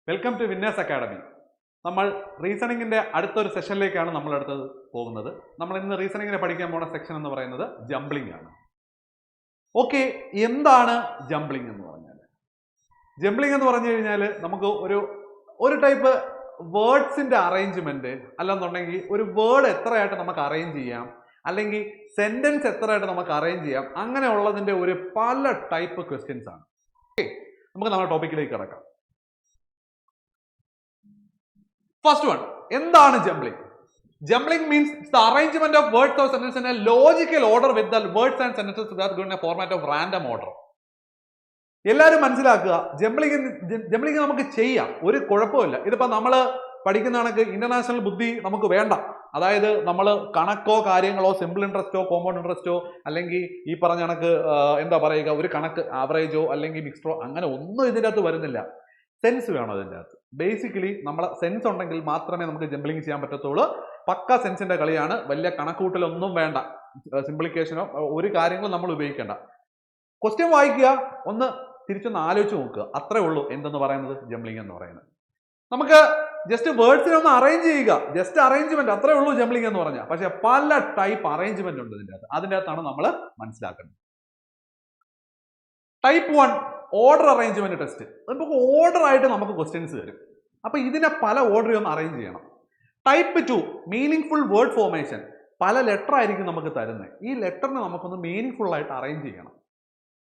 Welcome to winners academy. നമ്മൾ റീസണിങ്ങിന്റെ അടുത്തൊരു സെഷനിലേക്കാണ് നമ്മൾ അടുത്തത് പോകുന്നത്. നമ്മൾ ഇന്ന് റീസണിങ്ങിനെ പഠിക്കാൻ പോകുന്ന സെക്ഷൻ എന്ന് പറയുന്നത് ജംബ്ലിംഗ് ആണ്. ഓക്കെ, എന്താണ് ജംബ്ലിംഗ് എന്ന് പറഞ്ഞാൽ? ജംബ്ലിംഗ് എന്ന് പറഞ്ഞു കഴിഞ്ഞാൽ നമുക്ക് ഒരു ടൈപ്പ് വേർഡ്സിന്റെ അറേഞ്ച്മെന്റ്, അല്ലെന്നുണ്ടെങ്കിൽ ഒരു വേർഡ് എത്രയായിട്ട് നമുക്ക് അറേഞ്ച് ചെയ്യാം, അല്ലെങ്കിൽ സെന്റൻസ് എത്രയായിട്ട് നമുക്ക് അറേഞ്ച് ചെയ്യാം, അങ്ങനെയുള്ളതിന്റെ ഒരു പല ടൈപ്പ് ക്വസ്റ്റ്യൻസ് ആണ്. ഓക്കെ, നമുക്ക് നമ്മുടെ ടോപ്പിക്കിലേക്ക് കിടക്കാം. ഫസ്റ്റ് വൺ, എന്താണ് ജംബ്ലിംഗ്? Jumbling means it's the arrangement of words or sentences in a logical order with the words and sentences that are given in a format of random order. എല്ലാവരും മനസ്സിലാക്കുക, ജംബ്ലിംഗ് നമുക്ക് ചെയ്യാം, ഒരു കുഴപ്പമില്ല. ഇതിപ്പോ നമ്മൾ പഠിക്കുന്ന കണക്ക് ഇന്റർനാഷണൽ ബുദ്ധി നമുക്ക് വേണ്ട. അതായത് നമ്മൾ കണക്കോ കാര്യങ്ങളോ സിമ്പിൾ ഇൻട്രസ്റ്റോ കോമ്പൗണ്ട് ഇൻട്രസ്റ്റോ അല്ലെങ്കിൽ ഈ പറഞ്ഞ കണക്ക് എന്താ പറയുക, ഒരു കണക്ക് ആവറേജോ അല്ലെങ്കിൽ മിക്സ്ഡോ അങ്ങനെ ഒന്നും ഇതിൻ്റെ അകത്ത് വരുന്നില്ല. സെൻസ് വേണം അതിൻ്റെ അകത്ത്. ബേസിക്കലി നമ്മളെ സെൻസ് ഉണ്ടെങ്കിൽ മാത്രമേ നമുക്ക് ജംബ്ലിംഗ് ചെയ്യാൻ പറ്റത്തുള്ളൂ. പക്ക സെൻസിന്റെ കളിയാണ്, വലിയ കണക്കൂട്ടലൊന്നും വേണ്ട, സിംപ്ലിക്കേഷനോ ഒരു കാര്യങ്ങളും നമ്മൾ ഉപയോഗിക്കേണ്ട. ക്വസ്റ്റ്യൻ വായിക്കുക, ഒന്ന് തിരിച്ചൊന്ന് ആലോചിച്ച് നോക്കുക, അത്രേ ഉള്ളൂ എന്തെന്ന് പറയുന്നത് ജംബ്ലിംഗ് എന്ന് പറയുന്നത്. നമുക്ക് ജസ്റ്റ് വേർഡ്സിനെ ഒന്ന് അറേഞ്ച് ചെയ്യുക, ജസ്റ്റ് അറേഞ്ച്മെന്റ്, അത്രേ ഉള്ളൂ ജംബ്ലിംഗ് എന്ന് പറഞ്ഞാൽ. പക്ഷെ പല ടൈപ്പ് അറേഞ്ച്മെന്റ് ഉണ്ട് ഇതിൻ്റെ അകത്ത്. അതിൻ്റെ അകത്താണ് നമ്മൾ മനസ്സിലാക്കുന്നത്. Type 1 order arrangement test. നമുക്ക് ഓർഡർ ആയിട്ട് നമുക്ക് ക്വസ്റ്റ്യൻസ് തരും. അപ്പൊ ഇതിനെ പല ഓർഡറിൽ ഒന്ന് അറേഞ്ച് ചെയ്യണം. Type 2 meaning full word formation. പല ലെറ്റർ ആയിരിക്കും നമുക്ക് തരുന്നത്. ഈ ലെറ്ററിനെ നമുക്കൊന്ന് മീനിങ് ഫുൾ ആയിട്ട് അറേഞ്ച് ചെയ്യണം.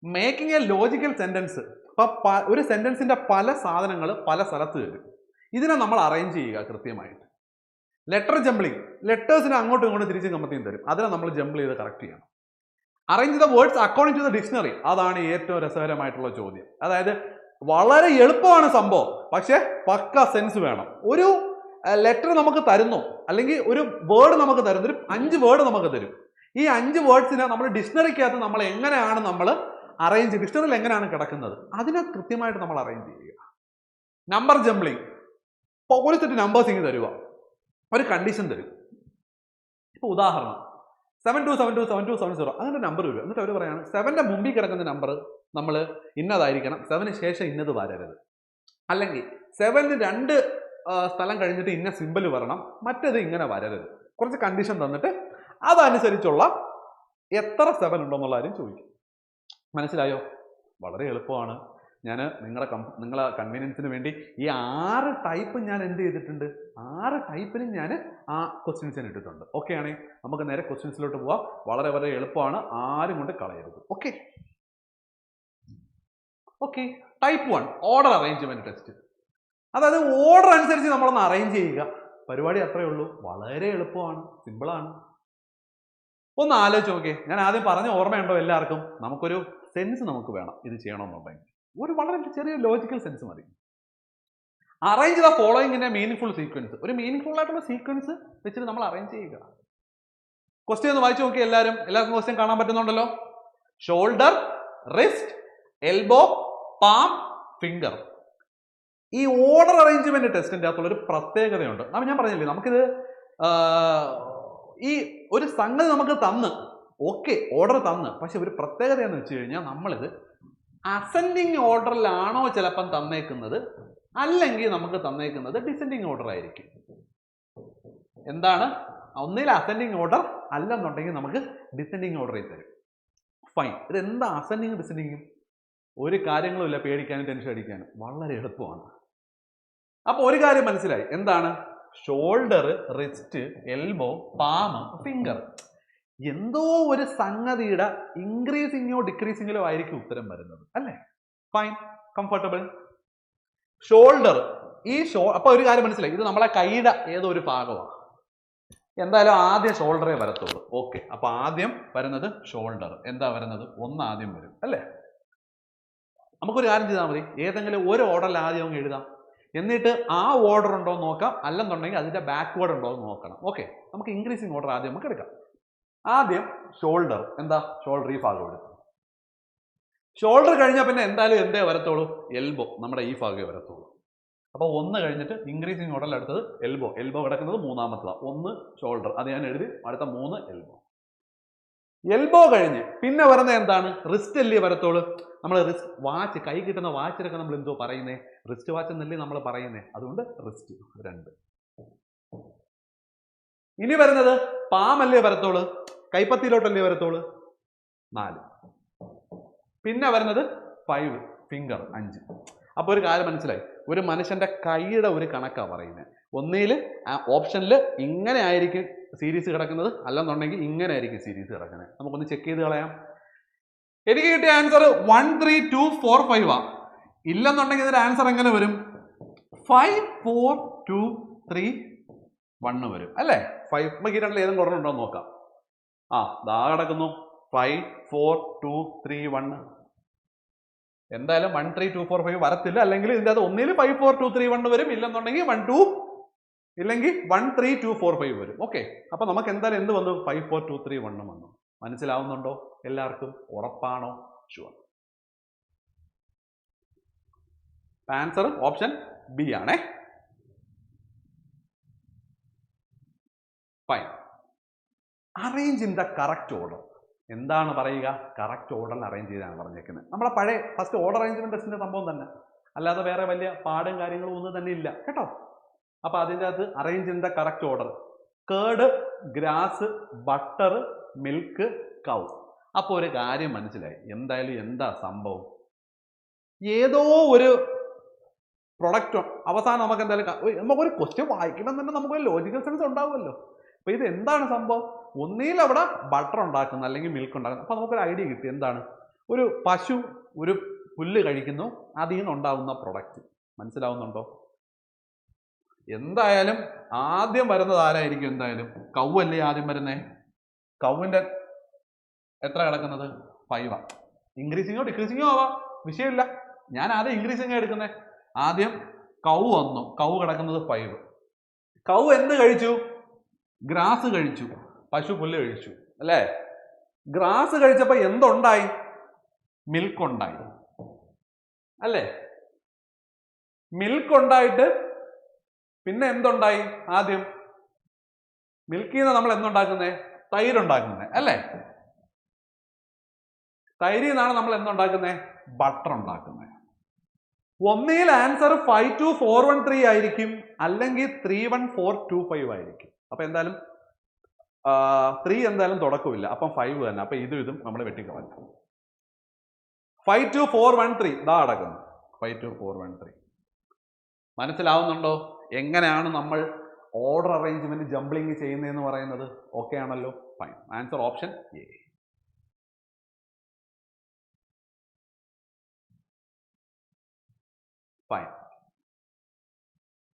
Making A logical sentence. അപ്പൊ ഒരു സെന്റൻസിന്റെ പല സാധനങ്ങൾ പല സ്ഥലത്ത് തരും. ഇതിനെ നമ്മൾ അറേഞ്ച് ചെയ്യുക കൃത്യമായിട്ട്. ലെറ്റർ ജംബ്ലിംഗ്, ലെറ്റേഴ്സിനെ അങ്ങോട്ടും ഇങ്ങോട്ടും തിരിച്ചും കമ്പത്തിയും തരും. അതിനെ നമ്മൾ ജംബിൾ ചെയ്ത് കറക്റ്റ് ചെയ്യണം. Arrange the words according to the dictionary. അതാണ് ഏറ്റവും രസകരമായിട്ടുള്ള ചോദ്യം. അതായത് വളരെ എളുപ്പമാണ് സംഭവം, പക്ഷെ പക്ക സെൻസ് വേണം. ഒരു ലെറ്റർ നമുക്ക് തരുന്നു, അല്ലെങ്കിൽ ഒരു വേർഡ് നമുക്ക് തരുന്നു, ഒരു 5 വേർഡ് നമുക്ക് തരും. ഈ 5 വേർഡ്സിനെ നമ്മൾ ഡിക്ഷണറിക്കകത്ത് നമ്മൾ എങ്ങനെയാണ് നമ്മൾ അറേഞ്ച്, ഡിക്ഷണറിയിൽ എങ്ങനെയാണ് കിടക്കുന്നത്, അതിനെ കൃത്യമായിട്ട് നമ്മൾ അറേഞ്ച് ചെയ്യുക. നമ്പർ ജംബ്ലിംഗ്. ഒരു സെറ്റ് നമ്പേഴ്സ് ഇങ്ങനെ തരുക, ഒരു കണ്ടീഷൻ തരും. ഇപ്പൊ ഉദാഹരണം 72727270 അങ്ങനെ നമ്പർ വരും. എന്നിട്ട് അവർ പറയാണ് 7ന്റെ മുമ്പിൽ കിടക്കുന്ന നമ്പർ നമ്മൾ ഇന്നതായിരിക്കണം, 7ന് ശേഷം ഇന്നത് വരരുത്, അല്ലെങ്കിൽ 7ന് 2 സ്ഥലം കഴിഞ്ഞിട്ട് ഇന്ന സിമ്പിൾ വരണം, മറ്റേത് ഇങ്ങനെ വരരുത്. കുറച്ച് കണ്ടീഷൻ തന്നിട്ട് അതനുസരിച്ചുള്ള എത്ര 7 ഉണ്ടോന്നുള്ള കാര്യം ചോദിക്കും. മനസ്സിലായോ? വളരെ എളുപ്പമാണ്. ഞാൻ നിങ്ങളെ കൺവീനിയൻസിന് വേണ്ടി ഈ 6 ടൈപ്പ് ഞാൻ എന്ത് ചെയ്തിട്ടുണ്ട്, 6 ടൈപ്പിനും ഞാൻ ആ ക്വസ്റ്റ്യൻസിന് ഇട്ടിട്ടുണ്ട്. ഓക്കെ ആണെങ്കിൽ നമുക്ക് നേരെ ക്വസ്റ്റ്യൻസിലോട്ട് പോവാം. വളരെ വളരെ എളുപ്പമാണ്, ആരും കൊണ്ട് കളയരുത്. Okay okay type 1 order arrangement test. അതായത് ഓർഡർ അനുസരിച്ച് നമ്മളൊന്ന് അറേഞ്ച് ചെയ്യുക. പരിപാടി അത്രയേ ഉള്ളൂ, വളരെ എളുപ്പമാണ്, സിമ്പിളാണ്. ഒന്ന് ആലോചിച്ച് നോക്കിയേ. ഞാൻ ആദ്യം പറഞ്ഞ ഓർമ്മയുണ്ടോ എല്ലാവർക്കും? നമുക്കൊരു സെൻസ് നമുക്ക് വേണം ഇത് ചെയ്യണമെന്നുണ്ടെങ്കിൽ. ഒരു വളരെ ചെറിയ ലോജിക്കൽ സെൻസ് മതി. Arrange the following in A meaning full sequence. ഒരു മീനിങ് ഫുൾ ആയിട്ടുള്ള സീക്വൻസ് വെച്ചിട്ട് നമ്മൾ അറേഞ്ച് ചെയ്യുക. ക്വസ്റ്റ്യൻ ഒന്ന് വായിച്ചു നോക്കി. എല്ലാവർക്കും ക്വസ്റ്റ്യൻ കാണാൻ പറ്റുന്നുണ്ടല്ലോ? Shoulder, wrist, elbow, palm, finger. ഈ ഓർഡർ അറേഞ്ച്മെന്റ് ടെസ്റ്റിന്റെ അകത്തുള്ള ഒരു പ്രത്യേകതയുണ്ട്. ഞാൻ പറഞ്ഞില്ലേ, നമുക്കിത് ഈ ഒരു സംഗതി നമുക്ക് തന്ന്, ഓക്കെ ഓർഡർ തന്ന്, പക്ഷെ ഒരു പ്രത്യേകത എന്ന് വെച്ച് കഴിഞ്ഞാൽ നമ്മളിത് അസെൻഡിങ് ഓർഡറിലാണോ ചിലപ്പം തന്നേക്കുന്നത്, അല്ലെങ്കിൽ നമുക്ക് തന്നേക്കുന്നത് ഡിസെൻഡിങ് ഓർഡർ ആയിരിക്കും. എന്താണ്? ഒന്നിൽ അസെൻഡിങ് ഓർഡർ, അല്ലെന്നുണ്ടെങ്കിൽ നമുക്ക് ഡിസെൻഡിങ് ഓർഡറിൽ തരും. ഫൈൻ. ഇതെന്താ അസെൻഡിങ് ഡിസെൻഡിങ്ങും? ഒരു കാര്യങ്ങളും ഇല്ല പേടിക്കാനും ടെൻഷൻ അടിക്കാനും, വളരെ എളുപ്പമാണ്. അപ്പൊ ഒരു കാര്യം മനസ്സിലായി. എന്താണ്? Shoulder, wrist, elbow, palm, finger. എന്തോ ഒരു സംഗതിയുടെ ഇൻക്രീസിങ്ങോ ഡിക്രീസിങ്ങിലോ ആയിരിക്കും ഉത്തരം വരുന്നത്, അല്ലേ? Fine, comfortable. ഷോൾഡർ, അപ്പൊ ഒരു കാര്യം മനസ്സിലായി, ഇത് നമ്മളെ കൈയുടെ ഏതോ ഒരു ഭാഗമാണ്. എന്തായാലും ആദ്യം ഷോൾഡറേ വരത്തുള്ളൂ. ഓക്കെ, അപ്പൊ ആദ്യം വരുന്നത് ഷോൾഡർ. എന്താ വരുന്നത്? 1 ആദ്യം വരും, അല്ലേ? നമുക്കൊരു കാര്യം ചെയ്താൽ മതി, ഏതെങ്കിലും ഒരു ഓർഡറിൽ ആദ്യം അങ്ങ് എഴുതാം. എന്നിട്ട് ആ ഓർഡർ ഉണ്ടോ എന്ന് നോക്കാം, അല്ലെന്നുണ്ടെങ്കിൽ അതിന്റെ ബാക്ക്വേർഡ് ഉണ്ടോ എന്ന് നോക്കണം. ഓക്കെ, നമുക്ക് ഇൻക്രീസിങ് ഓർഡർ ആദ്യം നമുക്ക് എടുക്കാം. ആദ്യം ഷോൾഡർ. എന്താ? ഷോൾഡർ ഈ ഭാഗം എടുത്തു. ഷോൾഡർ കഴിഞ്ഞാൽ പിന്നെ എന്തായാലും എന്തേ വരത്തുള്ളൂ? എൽബോ, നമ്മുടെ ഈ ഭാഗമേ വരത്തുള്ളൂ. അപ്പൊ 1 കഴിഞ്ഞിട്ട് ഇൻക്രീസിങ് ഓർഡറിൽ അടുത്തത് എൽബോ. എൽബോ കിടക്കുന്നത് 3ാമത്തതാണ്. 1 ഷോൾഡർ, അത് ഞാൻ എഴുതി. അടുത്ത 3 എൽബോ. എൽബോ കഴിഞ്ഞ് പിന്നെ വരുന്നത് എന്താണ്? റിസ്റ്റ് അല്ലേ വരത്തോളൂ. നമ്മൾ റിസ്റ്റ് വാച്ച്, കൈ കിട്ടുന്ന വാച്ചിലൊക്കെ നമ്മൾ എന്തോ പറയുന്നേ? റിസ്റ്റ് വാച്ച് എന്നല്ലേ നമ്മൾ പറയുന്നേ? അതുകൊണ്ട് റിസ്റ്റ് 2. ഇനി വരുന്നത് പാമല്ലേ വരത്തോളൂ, കൈപ്പത്തിയിലോട്ടല്ലേ വരത്തോളൂ, 4. പിന്നെ വരുന്നത് 5 ഫിംഗർ 5. അപ്പോൾ ഒരു കാര്യം മനസ്സിലായി, ഒരു മനുഷ്യന്റെ കൈയുടെ ഒരു കണക്കാണ് പറയുന്നത്. ഒന്നിൽ ഓപ്ഷനിൽ ഇങ്ങനെ ആയിരിക്കും സീരീസ് കിടക്കുന്നത്, അല്ലെന്നുണ്ടെങ്കിൽ ഇങ്ങനെ ആയിരിക്കും സീരീസ് കിടക്കുന്നത്. നമുക്കൊന്ന് ചെക്ക് ചെയ്ത് കളയാം. എനിക്ക് കിട്ടിയ ആൻസർ 1 3 2 4 5 ആ. ഇല്ലെന്നുണ്ടെങ്കിൽ ഇതിന്റെ ആൻസർ എങ്ങനെ വരും? 5 4 2 3 1 വരും അല്ലേ? 5 നമുക്ക് ഈ രണ്ടിൽ ഏതും കുറഞ്ഞുണ്ടോ എന്ന് നോക്കാം. ദാ കിടക്കുന്നു 5 4 2 3 1. എന്തായാലും 1 3 2 4 5 വരത്തില്ല. അല്ലെങ്കിൽ ഇതിന്റെ അത് ഒന്നിൽ 5 4 2 3 1 വരും, ഇല്ലെന്നുണ്ടെങ്കിൽ 1 2, ഇല്ലെങ്കിൽ 1 3 2 4 5 വരും. ഓക്കെ, അപ്പൊ നമുക്ക് എന്തായാലും എന്ത് വന്നു? 5 4 2 3 1 വന്നു. മനസ്സിലാവുന്നുണ്ടോ എല്ലാവർക്കും? ഉറപ്പാണോ? ഷുവർ. ആൻസർ ഓപ്ഷൻ ബി ആണേ. Fine. Arrange in the correct order. എന്താണ് പറയുക? കറക്റ്റ് ഓർഡറിൽ അറേഞ്ച് ചെയ്താണ് പറഞ്ഞേക്കുന്നത്. നമ്മളെ പഴയ ഫസ്റ്റ് ഓർഡർ അറേഞ്ച്മെന്റ് ടെസ്റ്റിന്റെ സംഭവം തന്നെ, അല്ലാതെ വേറെ വലിയ പാടും കാര്യങ്ങളും ഒന്നും തന്നെ ഇല്ല കേട്ടോ. അപ്പൊ അതിൻ്റെ അകത്ത് arrange in the correct order, curd, grass, butter, milk, cow. അപ്പോൾ ഒരു കാര്യം മനസ്സിലായി, എന്തായാലും എന്താ സംഭവം? ഏതോ ഒരു പ്രൊഡക്റ്റ് അവസാനം നമുക്ക് എന്തായാലും നമുക്കൊരു ക്വസ്റ്റ്യൻ വായിക്കുമ്പോൾ തന്നെ നമുക്കൊരു ലോജിക്കൽ സെൻസ് ഉണ്ടാവുമല്ലോ. അപ്പൊ ഇത് എന്താണ് സംഭവം? ഒന്നിൽ അവിടെ ബട്ടർ ഉണ്ടാക്കുന്നു, അല്ലെങ്കിൽ മിൽക്ക് ഉണ്ടാക്കുന്നു. അപ്പൊ നമുക്കൊരു ഐഡിയ കിട്ടി. എന്താണ്? ഒരു പശു ഒരു പുല്ല് കഴിക്കുന്നു, അതിൽ നിന്നുണ്ടാകുന്ന പ്രൊഡക്റ്റ്. മനസ്സിലാവുന്നുണ്ടോ? എന്തായാലും ആദ്യം വരുന്നത് ആരായിരിക്കും? എന്തായാലും കൗവല്ലേ ആദ്യം വരുന്നേ. കൗവിന്റെ എത്ര കിടക്കുന്നത്? 5. ഇൻക്രീസിങ്ങോ ഡിക്രീസിങ്ങോ ആവാം, വിഷയമില്ല. ഞാൻ ആദ്യം ഇൻക്രീസിങ്ങോ എടുക്കുന്നത്. ആദ്യം കൗ വന്നു, കൗ കിടക്കുന്നത് 5. കൗ എന്ത് കഴിച്ചു? ഗ്രാസ് കഴിച്ചു, പശു പുല്ല് കഴിച്ചു അല്ലേ? ഗ്രാസ് കഴിച്ചപ്പോ എന്തുണ്ടായി? മിൽക്ക് ഉണ്ടായി അല്ലേ? മിൽക്ക് ഉണ്ടായിട്ട് പിന്നെ എന്തുണ്ടായി? ആദ്യം മിൽക്കിൽ നിന്ന് നമ്മൾ എന്തുണ്ടാക്കുന്നേ? തൈര് ഉണ്ടാക്കുന്നേ അല്ലേ? തൈരിൽ നിന്നാണ് നമ്മൾ എന്തുണ്ടാക്കുന്നേ? ബട്ടർ ഉണ്ടാക്കുന്നേ. ഒന്നിൽ ആൻസർ 5 2 4 1 3 ആയിരിക്കും, അല്ലെങ്കിൽ 3 1 4 2 5 ആയിരിക്കും. അപ്പൊ എന്തായാലും 3 എന്തായാലും തുടക്കമില്ല, അപ്പം 5 തന്നെ. അപ്പൊ ഇതും നമ്മൾ വെട്ടിക്കളഞ്ഞു. 5 2 4 1 3 ഇതാ അടക്കുന്നു. 5 2 4 1 3. മനസ്സിലാവുന്നുണ്ടോ എങ്ങനെയാണ് നമ്മൾ ഓർഡർ അറേഞ്ച്മെന്റ് ജംബ്ലിങ് ചെയ്യുന്നതെന്ന് പറയുന്നത്? ഓക്കെ ആണല്ലോ? Fine. Answer option A. Fine.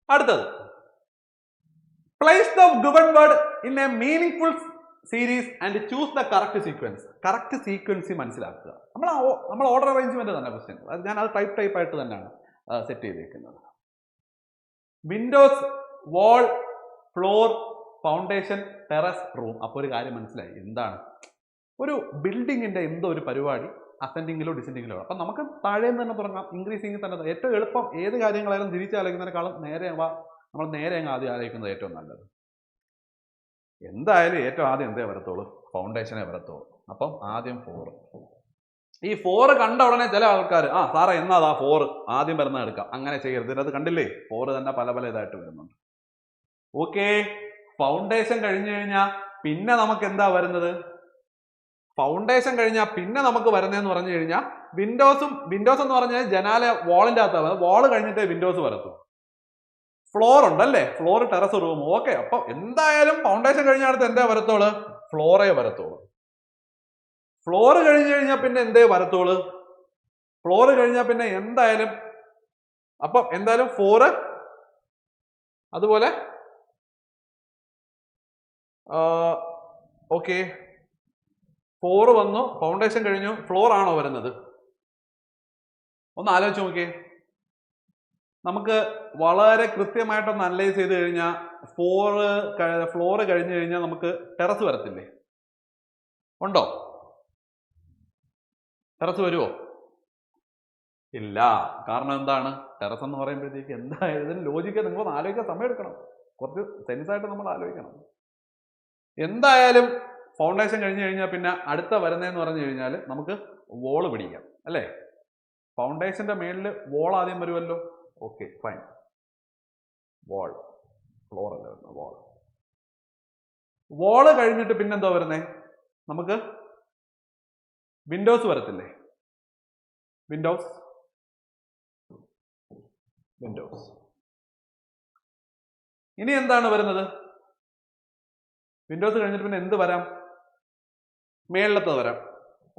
അടുത്തത്, place the given word in a meaningful series and choose the correct sequence. Correct സീക്വൻസി മനസ്സിലാക്കുക. നമ്മൾ ഓർഡർ അറേഞ്ച്മെന്റ് തന്നെ ക്വസ്റ്റ്യൻ, ഞാൻ അത് ടൈപ്പ് ആയിട്ട് തന്നെയാണ് സെറ്റ് ചെയ്തേക്കുന്നത്. വിൻഡോസ്, വാൾ, ഫ്ലോർ, ഫൗണ്ടേഷൻ, ടെറസ്, റൂം. അപ്പോൾ ഒരു കാര്യം മനസ്സിലായി, എന്താണ്? ഒരു ബിൽഡിങ്ങിന്റെ എന്തോ ഒരു പരിപാടി അസെൻഡിങ്ങിലോ ഡിസെൻഡിങ്ങിലോ. അപ്പം നമുക്ക് താഴെ തന്നെ തുടങ്ങാം, ഇൻക്രീസിങ് തന്നെ. ഏറ്റവും എളുപ്പം ഏത് കാര്യങ്ങളായാലും തിരിച്ചാലോചിക്കുന്നതിനേക്കാളും നമ്മൾ നേരെ അങ്ങ് ആദ്യം ആലോചിക്കുന്നത് ഏറ്റവും നല്ലത്. എന്തായാലും ഏറ്റവും ആദ്യം എന്തേ വരത്തുള്ളൂ? ഫൗണ്ടേഷനെ വരത്തുള്ളൂ. അപ്പം ആദ്യം 4. ഈ 4 കണ്ട ഉടനെ ചില ആൾക്കാർ സാറേ എന്നാ 4 ആദ്യം വരുന്ന എടുക്കാം. അങ്ങനെ ചെയ്യരുത്. ഇതിനകത്ത് കണ്ടില്ലേ 4 തന്നെ പല ഇതായിട്ട് വരുന്നുണ്ട്. ഓക്കെ, ഫൗണ്ടേഷൻ കഴിഞ്ഞു കഴിഞ്ഞാൽ പിന്നെ നമുക്ക് എന്താ വരുന്നത്? ഫൗണ്ടേഷൻ കഴിഞ്ഞാൽ പിന്നെ നമുക്ക് വരുന്നതെന്ന് പറഞ്ഞു കഴിഞ്ഞാൽ വിൻഡോസ് എന്ന് പറഞ്ഞാൽ ജനാല വാളിന്റെ അകത്താണ്. വാള് കഴിഞ്ഞിട്ടേ വിൻഡോസ് വരത്തുള്ളൂ. ഫ്ലോർ ഉണ്ടല്ലേ, ഫ്ലോർ, ടെറസ്, റൂം. ഓക്കെ, അപ്പൊ എന്തായാലും ഫൗണ്ടേഷൻ കഴിഞ്ഞ അടുത്ത് എന്തേ വരത്തോളൂ? ഫ്ലോറേ വരത്തോളൂ. ഫ്ലോർ കഴിഞ്ഞു കഴിഞ്ഞാൽ പിന്നെ എന്തേ വരത്തോളൂ? ഫ്ലോർ കഴിഞ്ഞാൽ പിന്നെ എന്തായാലും അപ്പം എന്തായാലും 4. അതുപോലെ ഓക്കെ, 4 വന്നു, ഫൗണ്ടേഷൻ കഴിഞ്ഞു, ഫ്ലോർ ആണോ വരുന്നത്? ഒന്ന് ആലോചിച്ച് നോക്കിയേ. നമുക്ക് വളരെ കൃത്യമായിട്ടൊന്ന് അനലൈസ് ചെയ്ത് കഴിഞ്ഞാൽ ഫ്ലോർ കഴിഞ്ഞു കഴിഞ്ഞാൽ നമുക്ക് ടെറസ് വരത്തില്ലേ? ഉണ്ടോ? ടെറസ് വരുമോ? ഇല്ല. കാരണം എന്താണ്? ടെറസ് എന്ന് പറയുമ്പോഴത്തേക്ക് എന്തായാലും ലോജിക്ക് നിങ്ങളൊന്ന് ആലോചിക്കാൻ സമയം എടുക്കണം, കുറച്ച് സെൻസായിട്ട് നമ്മൾ ആലോചിക്കണം. എന്തായാലും ഫൗണ്ടേഷൻ കഴിഞ്ഞ് കഴിഞ്ഞാൽ പിന്നെ അടുത്ത വരുന്നതെന്ന് പറഞ്ഞു കഴിഞ്ഞാൽ നമുക്ക് വോള് പിടിക്കാം അല്ലേ? ഫൗണ്ടേഷന്റെ മേളിൽ വോൾ ആദ്യം വരുമല്ലോ. Okay fine. വോൾ, ഫ്ലോർ അല്ല വരുന്നത്, വോൾ. വോള് കഴിഞ്ഞിട്ട് പിന്നെന്തോ വരുന്നേ? നമുക്ക് വിൻഡോസ് വരത്തില്ലേ? Windows windows. ഇനി എന്താണ് വരുന്നത്? വിൻഡോസ് കഴിഞ്ഞിട്ട് പിന്നെ എന്ത് വരാം? മേളിലത്തെ വരാം,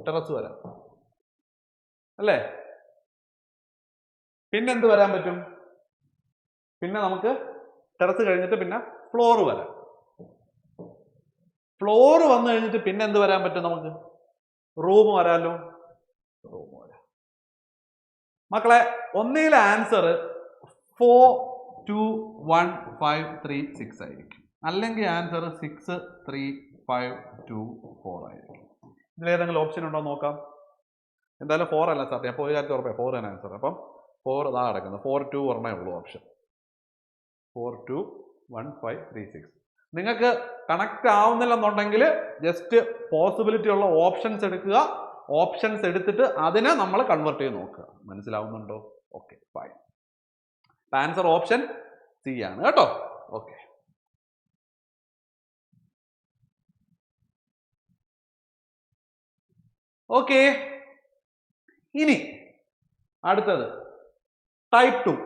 ടെറസ് വരാം അല്ലേ? പിന്നെന്ത് വരാൻ പറ്റും? പിന്നെ നമുക്ക് ടെറസ് കഴിഞ്ഞിട്ട് പിന്നെ ഫ്ലോർ വരാം. ഫ്ലോർ വന്നു കഴിഞ്ഞിട്ട് പിന്നെ എന്ത് വരാൻ പറ്റും നമുക്ക്? റൂം വരാമല്ലോ. റൂം വരാം. മക്കളെ ഒന്നിലെ ആൻസർ 4 2 1 5 3 6 ആയിരിക്കും, അല്ലെങ്കിൽ ആൻസർ 6 3 5 2 4 ആയിരിക്കും. ഇതിലേതെങ്കിലും ഓപ്ഷൻ ഉണ്ടോ നോക്കാം. എന്തായാലും 4 അല്ല സാർ, അപ്പോൾ ഒരു കാര്യത്തിൽ ഉറപ്പാണ് 4 ആണ് ആൻസർ. അപ്പം 4 ഇതാ കിടക്കുന്നത്. 4 2 ഒരെണ്ണേ ഉള്ളൂ ഓപ്ഷൻ. 4 2 1 5 3 6. നിങ്ങൾക്ക് കണക്ട് ആവുന്നില്ലെന്നുണ്ടെങ്കിൽ ജസ്റ്റ് പോസിബിലിറ്റി ഉള്ള ഓപ്ഷൻസ് എടുക്കുക. ഓപ്ഷൻസ് എടുത്തിട്ട് അതിനെ നമ്മൾ കൺവേർട്ട് ചെയ്ത് നോക്കുക. മനസ്സിലാവുന്നുണ്ടോ? Okay fine. Answer option C ആണ് കേട്ടോ. ഓക്കെ. ഓക്കെ, ഇനി അടുത്തത് type 2,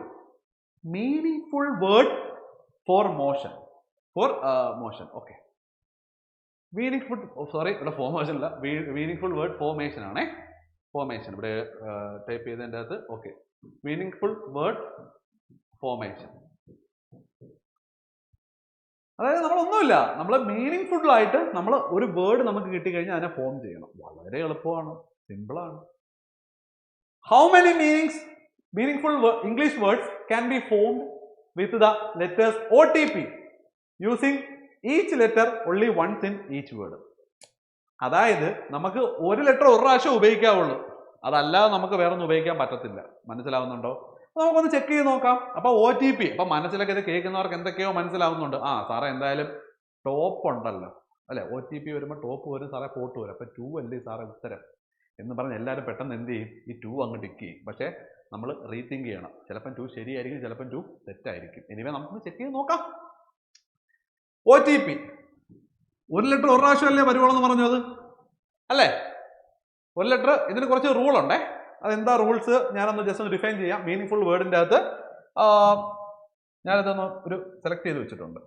meaningful word for motion. Motion. Okay, meaningful, sorry ഇവിടെ ഫോർമേഷൻ അല്ല, മീനിങ്ഫുൾ വേർഡ് ഫോർമേഷൻ ആണേ. ഫോർമേഷൻ ഇവിടെ ടൈപ്പ് ചെയ്തതിൻ്റെ അകത്ത്. Okay, meaningful word formation. അതായത് നമ്മളൊന്നുമില്ല, നമ്മൾ മീനിങ്ഫുൾ ആയിട്ട് നമ്മൾ ഒരു വേർഡ് നമുക്ക് കിട്ടിക്കഴിഞ്ഞാൽ അതിനെ ഫോം ചെയ്യണം. വളരെ എളുപ്പമാണ്, സിമ്പിളാണ്. How many meaningful English words can be formed with the letters OTP using each letter only once in each word. അതായത് നമുക്ക് ഒരു ലെറ്റർ ഒരു പ്രാവശ്യം ഉപയോഗിക്കാവുള്ളൂ, അതല്ലാതെ നമുക്ക് വേറെ ഒന്നും ഉപയോഗിക്കാൻ പറ്റത്തില്ല. മനസ്സിലാവുന്നുണ്ടോ? നമുക്കൊന്ന് ചെക്ക് ചെയ്ത് നോക്കാം. അപ്പൊ OTP, അപ്പൊ മനസ്സിലൊക്കെ ഇത് കേൾക്കുന്നവർക്ക് എന്തൊക്കെയോ മനസ്സിലാവുന്നുണ്ട്. ആ സാറേ എന്തായാലും ടോപ്പ് ഉണ്ടല്ലോ അല്ലെ, OTP വരുമ്പോൾ ടോപ്പ് വരും സാറേ, ഫോട്ടോ വരും, അപ്പൊ 2 അല്ലേ സാറേ ഉത്തരം എന്ന് പറഞ്ഞ് എല്ലാവരും പെട്ടെന്ന് എന്ത് ചെയ്യും? ഈ 2 അങ്ങ് ടിക്ക് ചെയ്യും. പക്ഷെ നമ്മൾ റീതിങ്ക് ചെയ്യണം. ചിലപ്പം 2 ശരിയായിരിക്കും, ചിലപ്പം 2 തെറ്റായിരിക്കും. എനിവേ നമുക്ക് ചെക്ക് ചെയ്ത് നോക്കാം. OTP ഒരു ലെറ്റർ ഒരു പ്രാവശ്യം അല്ലേ വരുവോളെന്ന് പറഞ്ഞത് അല്ലേ? ഒരു ലെറ്റർ. ഇതിന് കുറച്ച് റൂൾ ഉണ്ടേ. അതെന്താ റൂൾസ് ഞാനൊന്ന് ജസ്റ്റ് ഒന്ന് ഡിഫൈൻ ചെയ്യാം. മീനിങ്ഫുൾ വേർഡിൻ്റെ അകത്ത് ഞാനിതൊന്ന് ഒരു സെലക്ട് ചെയ്ത് വെച്ചിട്ടുണ്ട്.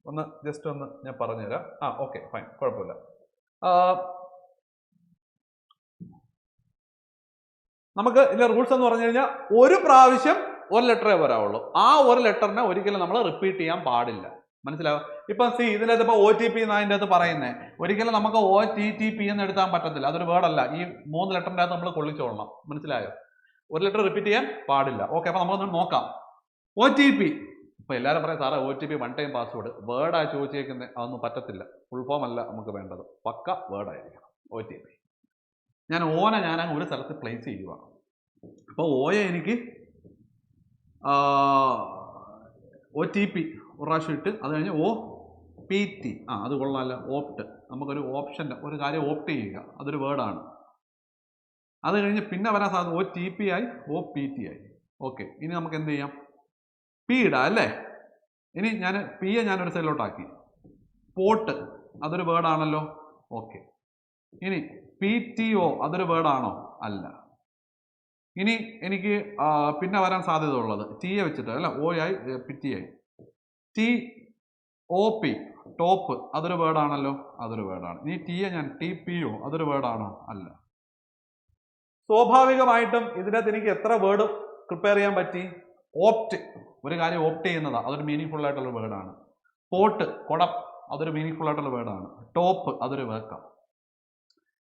ഒന്ന് ജസ്റ്റ് ഒന്ന് ഞാൻ പറഞ്ഞുതരാം. ഓക്കെ ഫൈൻ, കുഴപ്പമില്ല. നമുക്ക് ഇതിലെ റൂൾസ് എന്ന് പറഞ്ഞു കഴിഞ്ഞാൽ ഒരു പ്രാവശ്യം ഒരു ലെറ്ററേ വരാവുള്ളൂ. ആ ഒരു ലെറ്ററിനെ ഒരിക്കലും നമ്മൾ റിപ്പീറ്റ് ചെയ്യാൻ പാടില്ല. മനസ്സിലാവും? ഇപ്പൊ ഇതിനകത്ത് ഇപ്പൊ OTP എന്ന് അതിൻ്റെ അകത്ത് പറയുന്നത്, ഒരിക്കലും നമുക്ക് OTTP എന്ന് എടുക്കാൻ പറ്റത്തില്ല. അതൊരു വേർഡല്ല. ഈ 3 ലെറ്ററിൻ്റെ അകത്ത് നമ്മൾ കൊള്ളിച്ചോളണം. മനസ്സിലായോ? ഒരു ലെറ്റർ റിപ്പീറ്റ് ചെയ്യാൻ പാടില്ല. ഓക്കെ, അപ്പൊ നമുക്കൊന്ന് നോക്കാം. OTP. ഇപ്പൊ എല്ലാവരും പറയാം സാറേ OTP വൺ ടൈം പാസ്വേഡ് വേർഡാ ചോദിച്ചേക്കുന്നത്. അതൊന്നും പറ്റത്തില്ല. ഫുൾ ഫോം അല്ല നമുക്ക് വേണ്ടത്, പക്ക വേർഡായിരിക്കണം OTP. ഞാൻ ഞാനങ്ങ് ഒരു സ്ഥലത്ത് പ്ലേസ് ചെയ്യുക. അപ്പോൾ ഓയെ എനിക്ക് OTP ഒരു പ്രാവശ്യം ഇട്ട്, അത് കഴിഞ്ഞ് OPT. അത് കൊള്ളാമല്ല, ഓപ്റ്റ്. നമുക്കൊരു ഓപ്ഷൻ്റെ ഒരു കാര്യം ഓപ്റ്റ് ചെയ്യുക, അതൊരു വേർഡാണ്. അത് കഴിഞ്ഞ് പിന്നെ വരാൻ സാധ്യത OTP ആയി, OPT ആയി. ഓക്കെ, ഇനി നമുക്ക് എന്ത് ചെയ്യാം? P ഇടാം അല്ലേ? ഇനി ഞാൻ Pയെ ഞാനൊരു സൈഡിലോട്ടാക്കി. പോട്ട് അതൊരു വേർഡാണല്ലോ. ഓക്കെ, ഇനി PTO അതൊരു വേർഡാണോ? അല്ല. ഇനി എനിക്ക് പിന്നെ വരാൻ സാധ്യത ഉള്ളത് ടിയെ വെച്ചിട്ട് അല്ല, O ആയി PT ആയി. TOP ടോപ്പ് അതൊരു വേർഡാണല്ലോ, അതൊരു വേർഡാണ്. ഇനി ടിയെ ഞാൻ TPO അതൊരു വേർഡാണോ? അല്ല. സ്വാഭാവികമായിട്ടും ഇതിനകത്ത് എനിക്ക് എത്ര വേർഡ് പ്രിപ്പയർ ചെയ്യാൻ പറ്റി? ഓപ്റ്റ്, ഒരു കാര്യം ഓപ്റ്റ് ചെയ്യുന്നതാണ്, അതൊരു മീനിങ് ആയിട്ടുള്ള വേർഡാണ്. പോട്ട് കുടം അതൊരു മീനിങ് ആയിട്ടുള്ള വേർഡാണ്. ടോപ്പ് അതൊരു വേർക്കാം.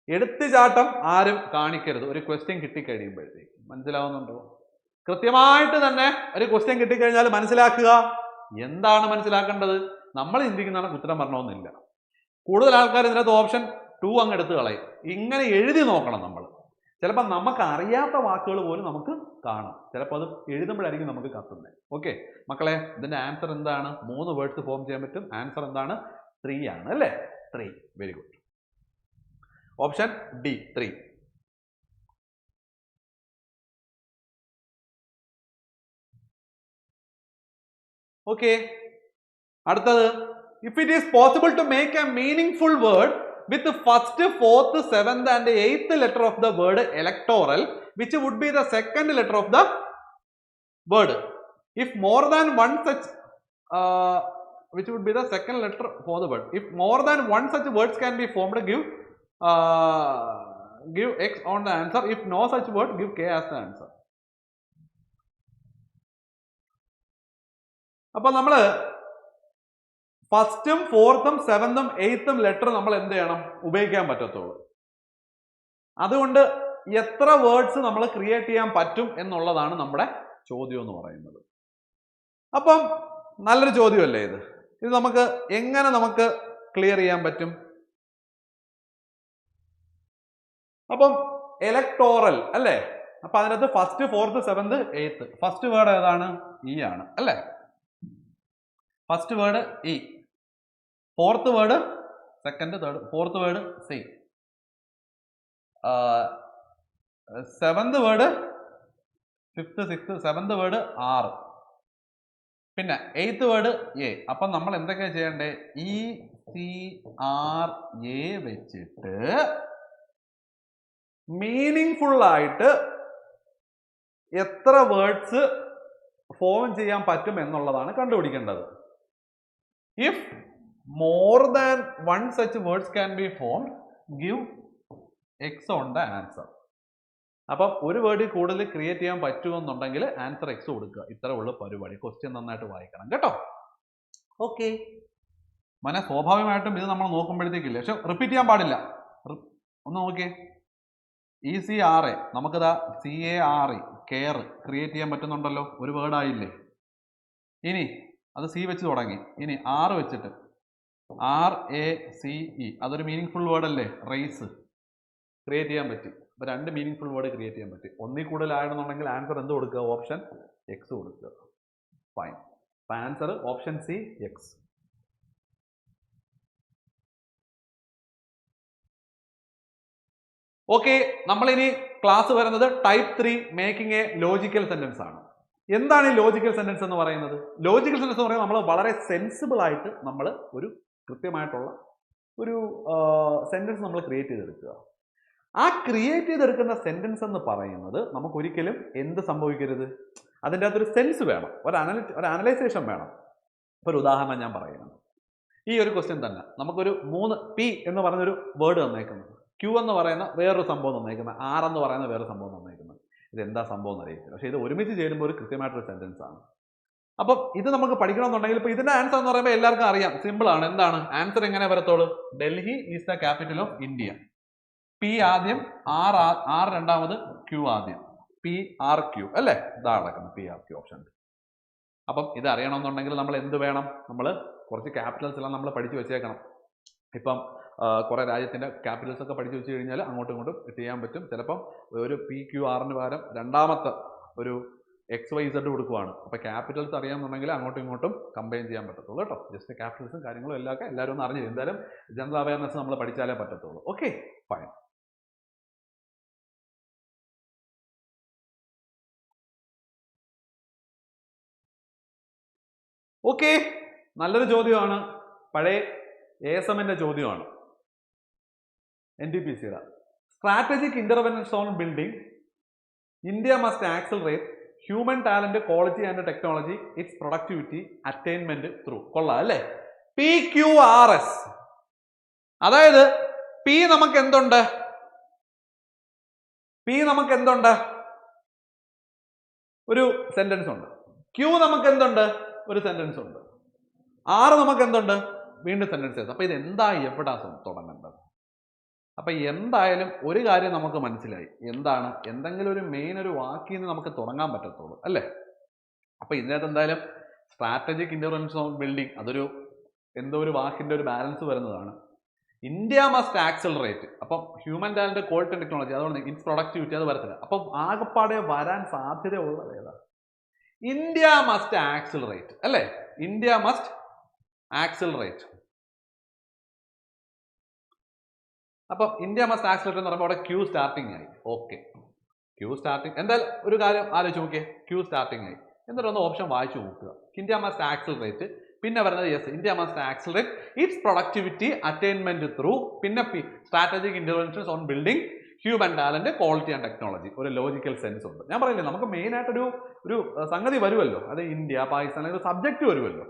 എടുത്തുചാട്ടം ആരും കാണിക്കരുത് ഒരു ക്വസ്റ്റ്യൻ കിട്ടിക്കഴിയുമ്പോഴത്തേക്ക്. മനസ്സിലാവുന്നുണ്ടോ? കൃത്യമായിട്ട് തന്നെ ഒരു ക്വസ്റ്റ്യൻ കിട്ടിക്കഴിഞ്ഞാൽ മനസ്സിലാക്കുക. എന്താണ് മനസ്സിലാക്കേണ്ടത്? നമ്മൾ ചിന്തിക്കുന്നതാണ് ഉത്തരം പറഞ്ഞോന്നില്ല. കൂടുതൽ ആൾക്കാർ ഇതിനകത്ത് ഓപ്ഷൻ 2 അങ്ങ് എടുത്ത് കളയും. ഇങ്ങനെ എഴുതി നോക്കണം നമ്മൾ. ചിലപ്പോൾ നമുക്ക് അറിയാത്ത വാക്കുകൾ പോലും നമുക്ക് കാണാം. ചിലപ്പോൾ അത് എഴുതുമ്പോഴായിരിക്കും നമുക്ക് കത്തുന്നത്. ഓക്കെ മക്കളെ, ഇതിന്റെ ആൻസർ എന്താണ്? 3 വേർഡ്സ് ഫോം ചെയ്യാൻ പറ്റും. ആൻസർ എന്താണ്? 3 ആണ് അല്ലേ? 3. Very good. Option D 3. Okay, അടുത്തത്, if it is possible to make a meaning word with the first, fourth, seventh and eighth letter of the word electoral, which would be the second letter of the word. If more than one such, which would be the second letter for the word. If more than one such words can be formed, give X on the answer. If no such word, give K as the answer. അപ്പോൾ നമ്മൾ ഫസ്റ്റും ഫോർത്തും സെവൻതും എയ്ത്തും letter നമ്മൾ എന്ത് ചെയ്യണം, ഉപയോഗിക്കാൻ പറ്റത്തുള്ളൂ. അതുകൊണ്ട് എത്ര words നമ്മൾ ക്രിയേറ്റ് ചെയ്യാൻ പറ്റും എന്നുള്ളതാണ് നമ്മുടെ ചോദ്യം എന്ന് പറയുന്നത്. അപ്പം നല്ലൊരു ചോദ്യമല്ലേ ഇത്? ഇത് നമുക്ക് എങ്ങനെ നമുക്ക് ക്ലിയർ ചെയ്യാൻ പറ്റും? അപ്പം ഇലക്ടോറൽ അല്ലേ, അപ്പൊ അതിനകത്ത് first, fourth, seventh, eighth. First word ഏതാണ്? ഇ ആണ് അല്ലേ? First word E, fourth word second, third, fourth word C, seventh word fifth, sixth, seventh word ആറ്, പിന്നെ എയ്ത്ത് വേർഡ് എ. അപ്പം നമ്മൾ എന്തൊക്കെയാ ചെയ്യണ്ടേ? ഇ സി ആർ എ വെച്ചിട്ട് മീനിങ് ഫുൾ ആയിട്ട് എത്ര വേർഡ്സ് ഫോം ചെയ്യാൻ പറ്റും എന്നുള്ളതാണ് കണ്ടുപിടിക്കേണ്ടത്. If more than one such words can be formed, give X on the answer. അപ്പം ഒരു വേർഡ് കൂടുതൽ ക്രിയേറ്റ് ചെയ്യാൻ പറ്റുമെന്നുണ്ടെങ്കിൽ ആൻസർ X കൊടുക്കുക. ഇത്ര ഉള്ള പരിപാടി. ക്വസ്റ്റ്യൻ നന്നായിട്ട് വായിക്കണം കേട്ടോ. ഓക്കെ, മനെ സ്വാഭാവികമായിട്ടും ഇത് നമ്മൾ നോക്കുമ്പോഴത്തേക്കില്ല, പക്ഷെ റിപ്പീറ്റ് ചെയ്യാൻ പാടില്ല. ഒന്ന് നോക്കിയേ, ECRA നമുക്കിതാ CARE കെയർ ക്രിയേറ്റ് ചെയ്യാൻ പറ്റുന്നുണ്ടല്ലോ, ഒരു വേർഡ് ആയില്ലേ. ഇനി അത് സി വെച്ച് തുടങ്ങി, ഇനി ആറ് വെച്ചിട്ട് RACE, അതൊരു മീനിങ് ഫുൾ വേർഡ് അല്ലേ. റേസ് ക്രിയേറ്റ് ചെയ്യാൻ പറ്റി. അപ്പൊ രണ്ട് മീനിങ് ഫുൾ വേർഡ് ക്രിയേറ്റ് ചെയ്യാൻ പറ്റി. ഒന്നിൽ കൂടുതലാണെന്നുണ്ടെങ്കിൽ ആൻസർ എന്ത് കൊടുക്കുക? ഓപ്ഷൻ എക്സ് കൊടുക്കുക. ഫൈൻ. അപ്പൊ answer option C, X. Okay, നമ്മളിനി ക്ലാസ് വരുന്നത് type 3 making A logical sentence ആണ്. എന്താണ് ഈ ലോജിക്കൽ സെന്റൻസ് എന്ന് പറയുന്നത്? ലോജിക്കൽ സെന്റൻസ് എന്ന് പറയുമ്പോൾ നമ്മൾ വളരെ സെൻസിബിൾ ആയിട്ട് നമ്മൾ ഒരു കൃത്യമായിട്ടുള്ള ഒരു സെന്റൻസ് നമ്മൾ ക്രിയേറ്റ് ചെയ്തെടുക്കുക. ആ ക്രിയേറ്റ് ചെയ്തെടുക്കുന്ന സെന്റൻസ് എന്ന് പറയുന്നത് നമുക്കൊരിക്കലും എന്ത് സംഭവിക്കരുത്, അതിൻ്റെ അകത്തൊരു സെൻസ് വേണം, ഒരു അനലൈസേഷൻ വേണം. ഒരു ഉദാഹരണം ഞാൻ പറയുന്നത്, ഈ ഒരു ക്വസ്റ്റ്യൻ തന്നെ നമുക്കൊരു 3 പി എന്ന് പറയുന്നൊരു വേർഡ് തന്നേക്കുന്നത്, ക്യൂ എന്ന് പറയുന്ന വേറൊരു സംഭവം തന്നേക്കുന്നത്, ആർ എന്ന് പറയുന്ന വേറൊരു സംഭവം തന്നേക്കുന്നത്. ഇതെന്താ സംഭവം എന്നറിയില്ല, പക്ഷേ ഇത് ഒരുമിച്ച് ചേരുമ്പോൾ ഒരു കൃത്യമായിട്ടൊരു സെന്റൻസ് ആണ്. അപ്പം ഇത് നമുക്ക് പഠിക്കണമെന്നുണ്ടെങ്കിൽ ഇപ്പോൾ ഇതിന്റെ ആൻസർ എന്ന് പറയുമ്പോൾ എല്ലാവർക്കും അറിയാം, സിമ്പിൾ ആണ്. എന്താണ് ആൻസർ? എങ്ങനെ വരത്തോളൂ? Delhi is the capital of India. P ആദ്യം, ആർ രണ്ടാമത്, ക്യൂ ആദ്യം. PRQ അല്ലേ? ഇതാ നടക്കുന്നത് PRQ ഓപ്ഷൻ. അപ്പം ഇത് അറിയണമെന്നുണ്ടെങ്കിൽ നമ്മൾ എന്ത് വേണം? നമ്മൾ കുറച്ച് ക്യാപിറ്റൽസ് എല്ലാം നമ്മൾ പഠിച്ചു വെച്ചേക്കണം. ഇപ്പം കുറെ രാജ്യത്തിന്റെ ക്യാപിറ്റൽസ് ഒക്കെ പഠിച്ചു വെച്ച് കഴിഞ്ഞാൽ അങ്ങോട്ടും ഇങ്ങോട്ടും ചെയ്യാൻ പറ്റും. ചിലപ്പം ഒരു PQRന് പകരം രണ്ടാമത്തെ ഒരു XYZ കൊടുക്കുവാണ്. അപ്പൊ ക്യാപിറ്റൽസ് അറിയാമെന്നുണ്ടെങ്കിൽ അങ്ങോട്ടും ഇങ്ങോട്ടും കമ്പൈൻ ചെയ്യാൻ പറ്റത്തുള്ളൂ കേട്ടോ. ജസ്റ്റ് ക്യാപിറ്റൽസും കാര്യങ്ങളും എല്ലാം എല്ലാവരും ഒന്ന് അറിഞ്ഞു. എന്തായാലും ജനറൽ അവയർനെസ് നമ്മൾ പഠിച്ചാലേ പറ്റത്തുള്ളൂ. Okay, fine. ഓക്കെ, നല്ലൊരു ചോദ്യമാണ്. പഴയ ASMന്റെ ചോദ്യമാണ്, NTPCയുടെ. Strategic intervention on building India must accelerate human talent, quality and technology, it's productivity, attainment through. കൊള്ളാം അല്ലേ? PQRS. അതായത് പി നമുക്ക് എന്തുണ്ട്? ഒരു സെന്റൻസ് ഉണ്ട്. ക്യൂ നമുക്ക് എന്തുണ്ട്? ഒരു സെന്റൻസ് ഉണ്ട്. ആറ് നമുക്ക് എന്തുണ്ട്? വീണ്ടും സെന്റൻസ്. അപ്പൊ ഇത് എന്താ, എവിടാ തുടങ്ങേണ്ടത്? അപ്പൊ എന്തായാലും ഒരു കാര്യം നമുക്ക് മനസ്സിലായി. എന്താണ്? എന്തെങ്കിലും ഒരു മെയിൻ ഒരു വാക്കിൽ നിന്ന് നമുക്ക് തുടങ്ങാൻ പറ്റത്തുള്ളൂ അല്ലേ? അപ്പൊ ഇതിനകത്ത് എന്തായാലും സ്ട്രാറ്റജിക് ഇന്റർവെൻഷൻ ഓൺ ബിൽഡിംഗ്, അതൊരു എന്തോ ഒരു വാക്കിന്റെ ഒരു ബാലൻസ് വരുന്നതാണ്. ഇന്ത്യ മസ്റ്റ് ആക്സിലറേറ്റ്, അപ്പം human talent, quality and technology, അതുകൊണ്ട് ഇറ്റ്സ് പ്രൊഡക്ടിവിറ്റി, അത് വരത്തില്ല. അപ്പം ആകെപ്പാടെ വരാൻ സാധ്യത ഉള്ളത് ഏതാ? ഇന്ത്യ മസ്റ്റ് ആക്സിലറേറ്റ് അല്ലേ? India must accelerate. അപ്പം ഇന്ത്യ മസ്റ്റ് ആക്സിലറേറ്റ് എന്ന് പറയുമ്പോൾ അവിടെ ക്യൂ സ്റ്റാർട്ടിങ് ആയി. ഓക്കെ, ക്യൂ സ്റ്റാർട്ടിങ് എന്തായാലും ഒരു കാര്യം ആലോചിച്ച് നോക്കിയേ, ക്യൂ സ്റ്റാർട്ടിങ് ആയി. എന്നിട്ട് ഒന്ന് ഓപ്ഷൻ വായിച്ചു നോക്കുക. ഇന്ത്യ മസ്റ്റ് ആക്സിലറേറ്റ്, പിന്നെ പറയുന്നത് yes, India must accelerate its productivity attainment through, പിന്നെ strategic interventions on building human talent, quality and technology. ഒരു ലോജിക്കൽ സെൻസ് ഉണ്ട്. ഞാൻ പറയില്ലേ, നമുക്ക് മെയിൻ ആയിട്ടൊരു ഒരു സംഗതി വരുമല്ലോ, അത് ഇന്ത്യ പാകിസ്ഥാൻ ഒരു സബ്ജക്റ്റ് വരുമല്ലോ,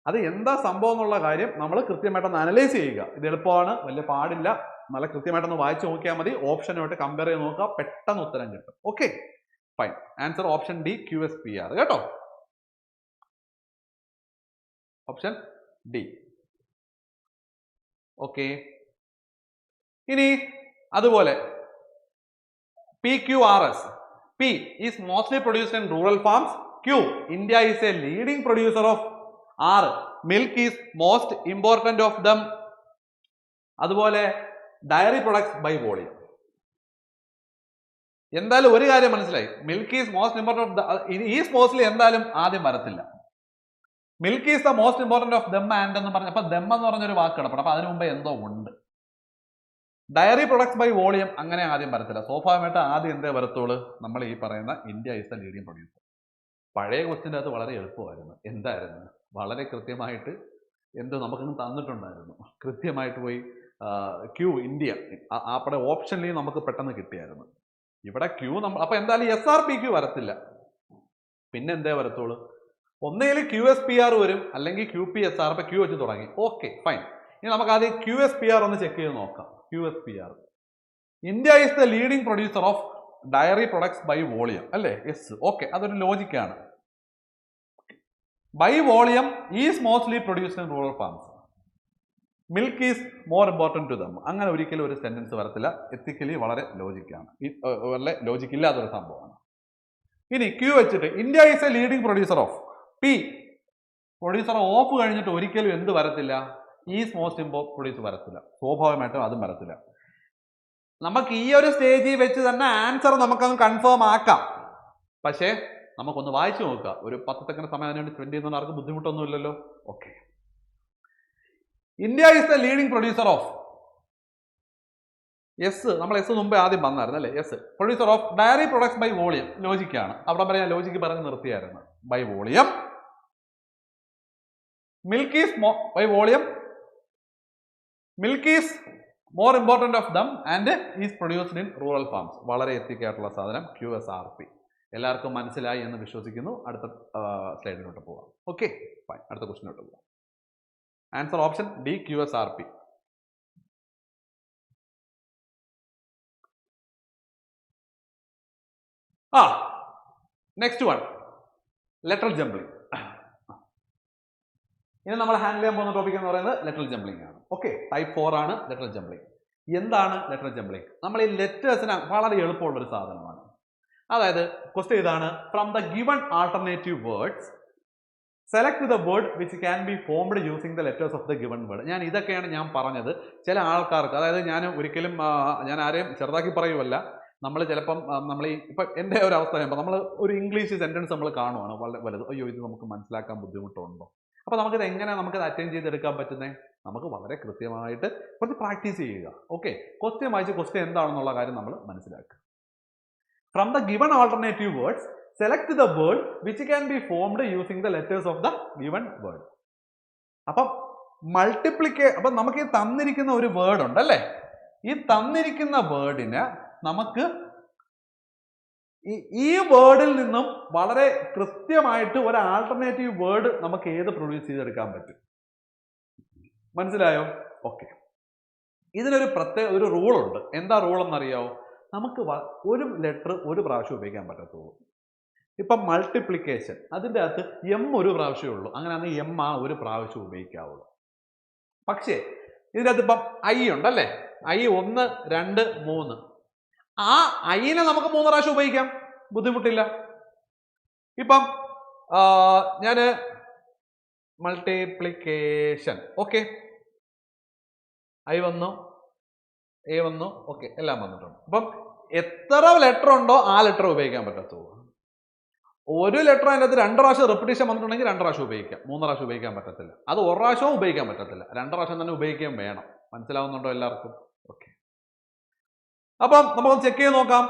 അത് എന്താ സംഭവം എന്നുള്ള കാര്യം നമ്മൾ കൃത്യമായിട്ടൊന്ന് അനലൈസ് ചെയ്യുക. ഇത് എളുപ്പമാണ്, വലിയ പാടില്ല, നല്ല കൃത്യമായിട്ടൊന്ന് വായിച്ചു നോക്കിയാൽ മതി. ഓപ്ഷനുമായിട്ട് കമ്പയർ ചെയ്ത് നോക്കുക, പെട്ടെന്ന് ഉത്തരം കിട്ടും. Okay fine, answer option D QSPR കേട്ടോ, ഓപ്ഷൻ ഡി. ഓക്കെ, ഇനി അതുപോലെ PQRS. P is mostly produced in rural farms. Q, India is a leading producer of. R, milk is most important of them. അതുപോലെ diary products by volume. എന്തായാലും ഒരു കാര്യം മനസ്സിലായി, milk is most important of is mostly എന്തായാലും ആദ്യം വരത്തില്ല. Milk is the most important of them and എന്ന് പറഞ്ഞ, അപ്പൊ ദം എന്ന് പറഞ്ഞൊരു വാക്ക് കിടപ്പണം, അപ്പൊ അതിനു മുമ്പ് എന്തോ ഉണ്ട്. ഡയറി പ്രൊഡക്ട്സ് ബൈ വോളിയം അങ്ങനെ ആദ്യം വരത്തില്ല. സ്വാഭാവികമായിട്ട് ആദ്യം എന്തേ വരത്തുള്ളൂ, നമ്മൾ ഈ പറയുന്ന India is the leading producer. പഴയ ക്വസ്റ്റിൻ്റെ അകത്ത് വളരെ എളുപ്പമായിരുന്നു. എന്തായിരുന്നു, വളരെ കൃത്യമായിട്ട് എന്തോ നമുക്കൊന്നും തന്നിട്ടുണ്ടായിരുന്നു, കൃത്യമായിട്ട് പോയി ക്യൂ ഇന്ത്യ അവിടെ ഓപ്ഷനിൽ നമുക്ക് പെട്ടെന്ന് കിട്ടിയായിരുന്നു. ഇവിടെ ക്യൂ നമ്മൾ അപ്പൊ എന്തായാലും SRPQ വരത്തില്ല. പിന്നെ എന്തേ വരത്തുള്ളൂ, ഒന്നുകിൽ QSPR വരും, അല്ലെങ്കിൽ QPSR. ഇപ്പൊ ക്യൂ വെച്ച് തുടങ്ങി. ഓക്കെ ഫൈൻ, ഇനി നമുക്ക് ആദ്യം QSPR ഒന്ന് ചെക്ക് ചെയ്ത് നോക്കാം. QSPR, India is the leading producer of dairy products by volume അല്ലേ? യെസ്, ഓക്കെ, അതൊരു ലോജിക്കാണ്. By volume is mostly produced in rural farms. Milk is more important to them. അങ്ങനെ ഒരിക്കലും ഒരു സെന്റൻസ് വരത്തില്ല. എത്തിക്കലി വളരെ ലോജിക്കാണ്, വളരെ ലോജിക്കില്ലാത്തൊരു സംഭവമാണ്. ഇനി ക്യൂ വെച്ചിട്ട് India is A leading producer of. P, producer of കഴിഞ്ഞിട്ട് ഒരിക്കലും എന്ത് വരത്തില്ല, ഈസ് മോസ്റ്റ് പ്രൊഡ്യൂസർ വരത്തില്ല. സ്വാഭാവികമായിട്ടും അതും വരത്തില്ല. നമുക്ക് ഈ ഒരു സ്റ്റേജിൽ വെച്ച് തന്നെ ആൻസർ നമുക്കത് കൺഫേം ആക്കാം. പക്ഷേ നമുക്കൊന്ന് വായിച്ചു നോക്കുക. ഒരു 10 സെക്കൻഡ് സമയം അതിനുവേണ്ടി സ്പെൻഡ് ചെയ്യുന്ന ആർക്ക് ബുദ്ധിമുട്ടൊന്നും ഇല്ലല്ലോ. Okay, India is the leading producer of. Yes, നമ്മൾ എസ് മുമ്പേ ആദ്യം വന്നായിരുന്നു അല്ലേ? Yes, producer of dairy products by volume. ലോജിക്കാണ്, അവിടെ വരെ ഞാൻ ലോജിക്ക് പറഞ്ഞ് നിർത്തിയായിരുന്നു. By volume. Milk is by volume, milk is more important of them and is produced in rural farms. വളരെ എത്തിക്കായിട്ടുള്ള സാധനം QSRP. എല്ലാവർക്കും മനസ്സിലായി എന്ന് വിശ്വസിക്കുന്നു. അടുത്ത സ്ലൈഡിലോട്ട് പോവാം. ഓക്കെ ഫൈൻ, അടുത്ത ക്വസ്റ്റിനോട്ട് പോവാം. Answer option D QSRP. Next one, letter ജംബ്ലിംഗ്. ഇനി നമ്മൾ ഹാൻഡിൽ ചെയ്യാൻ പോകുന്ന ടോപ്പിക് എന്ന് പറയുന്നത് ലെറ്റർ ജംബ്ലിംഗ് ആണ്. ഓക്കെ, ടൈപ്പ് 4 ആണ് ലെറ്റർ ജംബ്ലിംഗ്. എന്താണ് ലെറ്റർ ജംബ്ലിംഗ്? നമ്മൾ ഈ ലെറ്റേഴ്സിന് വളരെ എളുപ്പമുള്ള ഒരു സാധനമാണ്. അതായത് ക്വസ്റ്റ്യൻ ഇതാണ്, from the given alternative words select the word which can be formed using the letters of the given word. ഞാൻ ഇതൊക്കെയാണ് ഞാൻ പറഞ്ഞത്. ചില ആൾക്കാർക്ക്, അതായത് ഞാൻ ഒരിക്കലും ഞാൻ ആരെയും ചെറുതാക്കി പറയുമല്ല, നമ്മൾ ചിലപ്പം നമ്മൾ ഈ ഇപ്പം എൻ്റെ ഒരു അവസ്ഥ ചെയ്യുമ്പോൾ നമ്മൾ ഒരു ഇംഗ്ലീഷ് സെൻറ്റൻസ് നമ്മൾ കാണുവാണ് വളരെ വലുത്, അയ്യോ ഇത് നമുക്ക് മനസ്സിലാക്കാൻ ബുദ്ധിമുട്ടുണ്ടോ, അപ്പോൾ നമുക്കിത് എങ്ങനെ നമുക്കത് അറ്റൻഡ് ചെയ്തെടുക്കാൻ പറ്റുന്നത്? നമുക്ക് വളരെ കൃത്യമായിട്ട് കുറച്ച് പ്രാക്ടീസ് ചെയ്യുക. ഓക്കെ, ക്വസ്റ്റ്യൻ വായിച്ച് ക്വസ്റ്റ്യൻ എന്താണെന്നുള്ള കാര്യം നമ്മൾ മനസ്സിലാക്കുക. From the given alternative words select the word which can be formed using the letters of the given word. അപ്പം അപ്പം നമുക്ക് ഈ തന്നിരിക്കുന്ന ഒരു വേർഡ് ഉണ്ടല്ലേ, ഈ തന്നിരിക്കുന്ന വേർഡിന് നമുക്ക് ഈ വേർഡിൽ നിന്നും വളരെ കൃത്യമായിട്ട് ഒരു ആൾട്ടർനേറ്റീവ് വേർഡ് നമുക്ക് ഏത് പ്രൊഡ്യൂസ് ചെയ്തെടുക്കാൻ പറ്റും. മനസ്സിലായോ? ഓക്കെ, ഇതിനൊരു പ്രത്യേക ഒരു റൂളുണ്ട്. എന്താ റൂൾ എന്നറിയാവോ? നമുക്ക് ഒരു ലെറ്റർ ഒരു പ്രാവശ്യം ഉപയോഗിക്കാൻ പറ്റത്തുള്ളൂ. ഇപ്പം മൾട്ടിപ്ലിക്കേഷൻ, അതിൻ്റെ അകത്ത് M ഒരു പ്രാവശ്യമേ ഉള്ളൂ. അങ്ങനെയാണെങ്കിൽ M ഒരു പ്രാവശ്യം ഉപയോഗിക്കാവുള്ളൂ. പക്ഷേ ഇതിൻ്റെ അകത്ത് ഇപ്പം I ഉണ്ടല്ലേ, I 1 2 3, ആ ഐനെ നമുക്ക് 3 പ്രാവശ്യം ഉപയോഗിക്കാം, ബുദ്ധിമുട്ടില്ല. ഇപ്പം ഞാൻ മൾട്ടിപ്ലിക്കേഷൻ, ഓക്കെ, I വന്നു, A വന്നു, ഓക്കെ, എല്ലാം വന്നിട്ടുണ്ട്. അപ്പം എത്ര ലെറ്റർ ഉണ്ടോ ആ ലെറ്റർ ഉപയോഗിക്കാൻ പറ്റത്തുള്ളൂ. ഒരു ലെറ്റർ അതിൻ്റെ അകത്ത് 2 പ്രാവശ്യം റെപ്പിറ്റേഷൻ വന്നിട്ടുണ്ടെങ്കിൽ 2 പ്രാവശ്യം ഉപയോഗിക്കാം, 3 പ്രാവശ്യം ഉപയോഗിക്കാൻ പറ്റത്തില്ല. അത് 1 പ്രാവശ്യവും ഉപയോഗിക്കാൻ പറ്റത്തില്ല, 2 പ്രാവശ്യം തന്നെ ഉപയോഗിക്കുകയും വേണം. മനസ്സിലാവുന്നുണ്ടോ എല്ലാവർക്കും? ഓക്കെ അപ്പം നമുക്കൊന്ന് ചെക്ക് ചെയ്ത് നോക്കാം.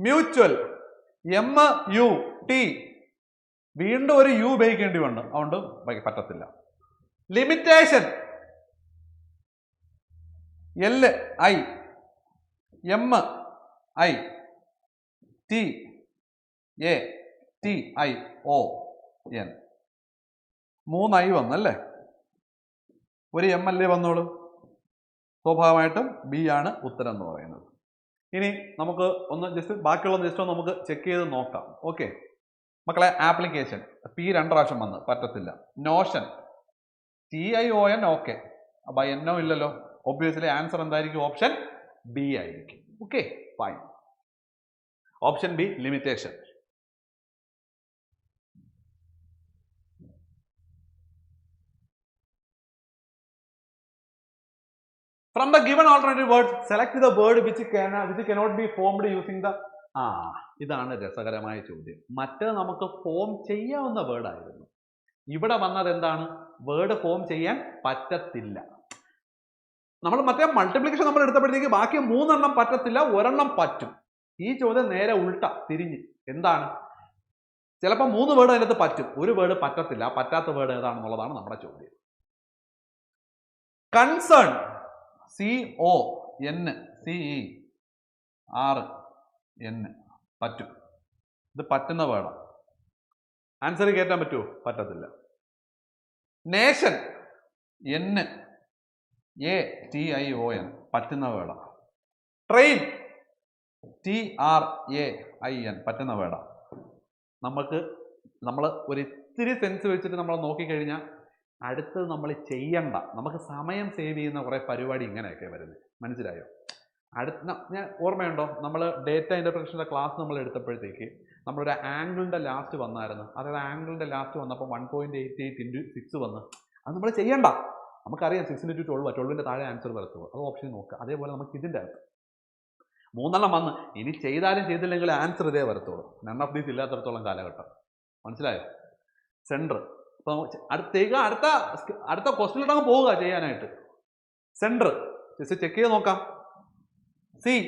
മ്യൂച്വൽ MUT, വീണ്ടും ഒരു യു ഉപയോഗിക്കേണ്ടി വന്നു, അതുകൊണ്ട് പറ്റത്തില്ല. ലിമിറ്റേഷൻ LIMITATION, 3 I വന്നല്ലേ, ഒരു M അല്ലേ വന്നോളൂ, സ്വാഭാവികമായിട്ടും ബി ആണ് ഉത്തരം എന്ന് പറയുന്നത്. ഇനി നമുക്ക് ഒന്ന് ജസ്റ്റ് ബാക്കിയുള്ള ജസ്റ്റ് ഒന്ന് നമുക്ക് ചെക്ക് ചെയ്ത് നോക്കാം. ഓക്കെ മക്കളെ, ആപ്ലിക്കേഷൻ P 2 പ്രാവശ്യം വന്ന് പറ്റത്തില്ല. നോഷൻ TION, ഓക്കെ, അപ്പൊ എന്നോ ഇല്ലല്ലോ, ഒബ്വിയസ്ലി ആൻസർ എന്തായിരിക്കും? ഓപ്ഷൻ ബി ആയിരിക്കും. Okay fine, option B limitation. From the given alternative words, select the word which cannot be formed using the. ഇതാണ് രസകരമായ ചോദ്യം. മറ്റേ നമുക്ക് ഫോം ചെയ്യാവുന്ന വേർഡ് ആയിരുന്നു, ഇവിടെ വന്നത് എന്താണ്? വേർഡ് ഫോം ചെയ്യാൻ പറ്റത്തില്ല. നമ്മൾ മറ്റേ മൾട്ടിപ്ലിക്കേഷൻ നമ്മൾ എടുത്തപ്പോഴത്തേക്ക് ബാക്കി 3 എണ്ണം പറ്റത്തില്ല, ഒരെണ്ണം പറ്റും. ഈ ചോദ്യം നേരെ ഉൾട്ട തിരിഞ്ഞ് എന്താണ്? ചിലപ്പോൾ 3 വേർഡ് അതിനകത്ത് പറ്റും, ഒരു വേർഡ് പറ്റത്തില്ല. പറ്റാത്ത വേർഡ് ഏതാണെന്നുള്ളതാണ് നമ്മുടെ ചോദ്യം. കൺസേൺ CONCERN പറ്റും, ഇത് പറ്റുന്ന വേർഡാണ്. ആൻസർ കയറ്റാൻ പറ്റുമോ? പറ്റത്തില്ല. നേഷൻ NATION പറ്റുന്ന വേർഡാണ്. ട്രെയിൻ TRAIN പറ്റുന്ന വേർഡാണ്. നമ്മൾ ഒരു ഇത്തിരി സെൻസ് വെച്ചിട്ട് നമ്മൾ നോക്കിക്കഴിഞ്ഞാൽ അടുത്തത് നമ്മൾ ചെയ്യണ്ട, നമുക്ക് സമയം സേവ് ചെയ്യുന്ന കുറേ പരിപാടി ഇങ്ങനെയൊക്കെ വരുന്നത്, മനസ്സിലായോ? ഞാൻ ഓർമ്മയുണ്ടോ, നമ്മൾ ഡേറ്റ ഇൻ്റർപ്രിറ്റേഷൻ്റെ ക്ലാസ് നമ്മൾ എടുത്തപ്പോഴത്തേക്ക് നമ്മളൊരു ആംഗിളിൻ്റെ ലാസ്റ്റ് വന്നായിരുന്നു. അതായത് ആംഗിളിൻ്റെ ലാസ്റ്റ് വന്നപ്പോൾ 1.88 × 6 വന്ന്, അത് നമ്മൾ ചെയ്യണ്ട, നമുക്കറിയാം 6 × 12, 12ൻ്റെ താഴെ ആൻസർ വരത്തുള്ളൂ, അത് ഓപ്ഷൻ നോക്കുക. അതേപോലെ നമുക്ക് ഇതിൻ്റെ അകത്ത് 3 എണ്ണം വന്ന്, ഇനി ചെയ്താലും ചെയ്തില്ലെങ്കിൽ ആൻസർ ഇതേ വരത്തുള്ളൂ, നൺ ഓഫ് ദീസ് ഇല്ലാത്തടത്തോളം കാലഘട്ടം, മനസ്സിലായോ? സെൻറ്റർ. അപ്പോൾ അടുത്ത ക്വസ്റ്റ്യനിലോട്ടങ്ങ് പോവുക ചെയ്യാനായിട്ട്. സെൻറ്റർ ജസ്റ്റ് ചെക്ക് ചെയ്ത് നോക്കാം. CENTR,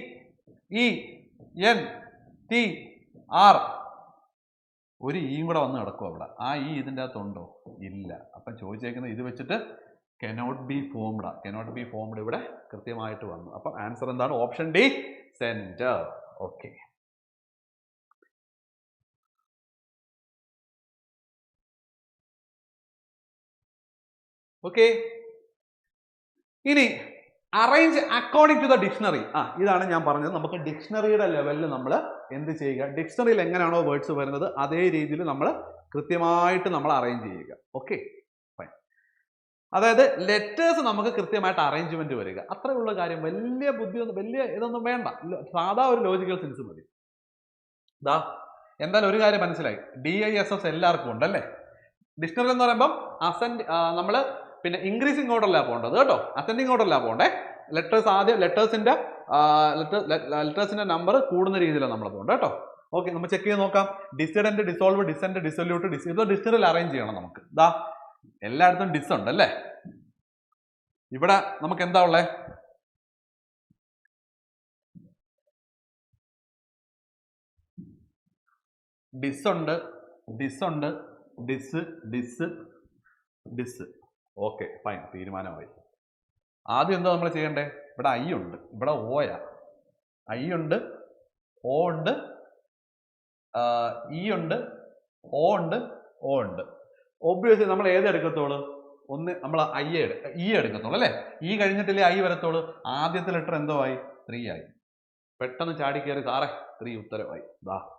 ഒരു ഈയും കൂടെ വന്ന് കിടക്കും അവിടെ. ആ ഈ ഇതിൻ്റെ അകത്തുണ്ടോ? ഇല്ല. അപ്പം ചോദിച്ചേക്കുന്നത് ഇത് വെച്ചിട്ട് കനോട്ട് ബി ഫോംഡ് ഇവിടെ കൃത്യമായിട്ട് വന്നു. അപ്പം ആൻസർ എന്താണ്? Option D, centre. Okay, okay. ഇനി arrange according to the dictionary. ഇതാണ് ഞാൻ പറഞ്ഞത്, നമുക്ക് ഡിക്ഷണറിയുടെ ലെവലിൽ നമ്മൾ എന്ത് ചെയ്യുക, ഡിക്ഷണറിയിൽ എങ്ങനെയാണോ വേർഡ്സ് വരുന്നത് അതേ രീതിയിൽ നമ്മൾ കൃത്യമായിട്ട് നമ്മൾ അറേഞ്ച് ചെയ്യുക. Okay fine. അതായത് ലെറ്റേഴ്സ് നമുക്ക് കൃത്യമായിട്ട് അറേഞ്ച്മെന്റ് വരിക, അത്രയുള്ള കാര്യം. വലിയ ബുദ്ധിയൊന്നും വലിയ ഇതൊന്നും വേണ്ട, സാധാ ഒരു ലോജിക്കൽ സെൻസ് മതി. എന്തായാലും ഒരു കാര്യം മനസ്സിലായി, DISS എല്ലാവർക്കും ഉണ്ടല്ലേ. ഡിക്ഷണറി എന്ന് പറയുമ്പം നമ്മൾ പിന്നെ ഇൻക്രീസിങ് ഓർഡറിലാണ് പോകേണ്ടത് കേട്ടോ, അസെൻഡിങ് ഓർഡറിലാണ് പോകണ്ടേ. ലെറ്റേഴ്സ് ആദ്യം ലെറ്റേഴ്സിന്റെ നമ്പർ കൂടുന്ന രീതിയിലാണ് നമ്മൾ പോകേണ്ടത് കേട്ടോ. ഓക്കെ, നമ്മൾ ചെക്ക് ചെയ്ത് നോക്കാം. ഡിസിഡന്റ്, ഡിസോൾവ്, ഡിസെന്റ്, ഡിസൊല്യൂട്ട്, ഇത് ഡിക്ഷണറിയിൽ അറേഞ്ച് ചെയ്യണം നമുക്ക്. എല്ലായിടത്തും ഡിസ് ഉണ്ട് അല്ലേ. ഇവിടെ നമുക്ക് എന്താ ഉള്ളത്? ഡിസുണ്ട്, ഡിസ്. ഓക്കെ ഫൈൻ, തീരുമാനമായി. ആദ്യം എന്താ നമ്മൾ ചെയ്യണ്ടേ? ഇവിടെ ഐ ഉണ്ട്, ഇവിടെ ഓയാ. ഐ ഉണ്ട്, ഓ ഉണ്ട്, ഇ ഉണ്ട്, ഓ ഉണ്ട്, ഓ ഉണ്ട്. ഒബ്വിയസ്ലി നമ്മൾ ഏത് എടുക്കത്തോളൂ? ഒന്ന് നമ്മൾ ഇ എടുക്കത്തോളൂ അല്ലേ. ഇ കഴിഞ്ഞിട്ടില്ലേ ഐ വരത്തോളൂ. ആദ്യത്തെ ലെറ്റർ എന്തോ ആയി? 3 ആയി. പെട്ടെന്ന് ചാടി കയറി സാറേ 3 ഉത്തരവായി.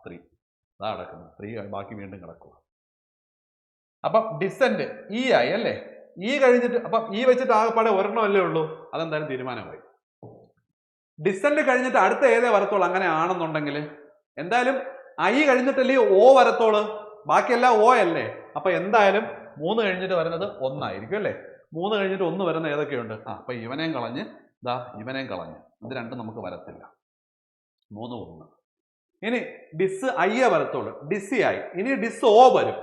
3 കിടക്കുന്നു, 3 ആയി, ബാക്കി വീണ്ടും കിടക്കുക. അപ്പം ഡിസെന്റ് ഇ ആയി അല്ലേ. ഇ കഴിഞ്ഞിട്ട് അപ്പം ഇ വെച്ചിട്ട് ആകെപ്പാടെ ഒരെണ്ണം അല്ലേ ഉള്ളൂ, അതെന്തായാലും തീരുമാനമായി. ഡിസെന്റ് കഴിഞ്ഞിട്ട് അടുത്ത ഏതേ വരത്തോളൂ. അങ്ങനെ ആണെന്നുണ്ടെങ്കിൽ എന്തായാലും ഐ കഴിഞ്ഞിട്ടല്ലേ ഓ വരത്തോളൂ, ബാക്കിയെല്ലാം ഓ അല്ലേ. അപ്പൊ എന്തായാലും 3 കഴിഞ്ഞിട്ട് വരുന്നത് 1 ആയിരിക്കും അല്ലേ. 3 കഴിഞ്ഞിട്ട് 1 വരുന്ന ഏതൊക്കെയുണ്ട്? അപ്പൊ ഇവനെയും കളഞ്ഞ് ഇവനെയും കളഞ്ഞ്, ഇത് രണ്ടും നമുക്ക് വരത്തില്ല. 3, 1. ഇനി ഡിസ് ഐ വരത്തോളൂ, ഡിസി ആയി. ഇനി ഡിസ് ഓ വരും.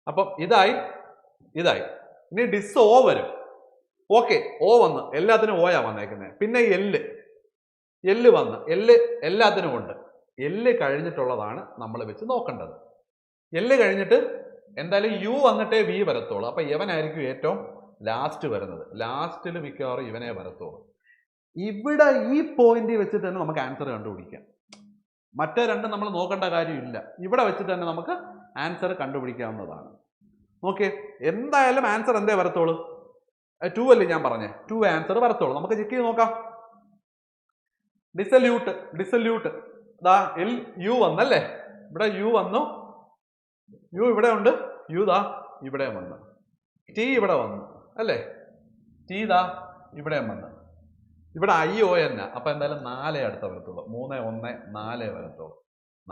അപ്പം ഇതായി. ഇനി ഡിസ് ഓ വരും. ഓക്കെ, ഓ വന്ന് എല്ലാത്തിനും ഓയാ വന്നേക്കുന്നത്. പിന്നെ എല്ല് എല്ല് വന്ന് എല്ല് എല്ലാത്തിനും ഉണ്ട്. എല്ല് കഴിഞ്ഞിട്ടുള്ളതാണ് നമ്മൾ വെച്ച് നോക്കേണ്ടത്. എല്ല് കഴിഞ്ഞിട്ട് എന്തായാലും യു വന്നിട്ടേ വി വരത്തുള്ളൂ. അപ്പൊ ഇവനായിരിക്കും ഏറ്റവും ലാസ്റ്റ് വരുന്നത്. ലാസ്റ്റിൽ മിക്കവാറും ഇവനെ വരത്തുള്ളൂ. ഇവിടെ ഈ പോയിന്റ് വെച്ചിട്ട് തന്നെ നമുക്ക് ആൻസർ കണ്ടുപിടിക്കാം. മറ്റേ രണ്ടും നമ്മൾ നോക്കേണ്ട കാര്യമില്ല. ഇവിടെ വെച്ചിട്ട് തന്നെ നമുക്ക് ആൻസർ കണ്ടുപിടിക്കാവുന്നതാണ്. ഓക്കെ, എന്തായാലും ആൻസർ എന്തേ വരത്തുള്ളൂ? 2 അല്ലേ ഞാൻ പറഞ്ഞേ, 2 ആൻസർ വരത്തുള്ളൂ. നമുക്ക് ചെക്ക് ചെയ്ത് നോക്കാം. ഡിസല്യൂട്ട് ദാ എൽ യു വന്നല്ലേ, ഇവിടെ യു വന്നു, യു ഇവിടെ ഉണ്ട്, യു ദാ ഇവിടെ വന്നു, ടി ഇവിടെ വന്നു അല്ലേ, ടി ദാ ഇവിടെ വന്നു, ഇവിടെ ION. അപ്പൊ എന്തായാലും 4 അടുത്ത വരത്തുള്ളൂ. 3 1 4 വരത്തുള്ളൂ.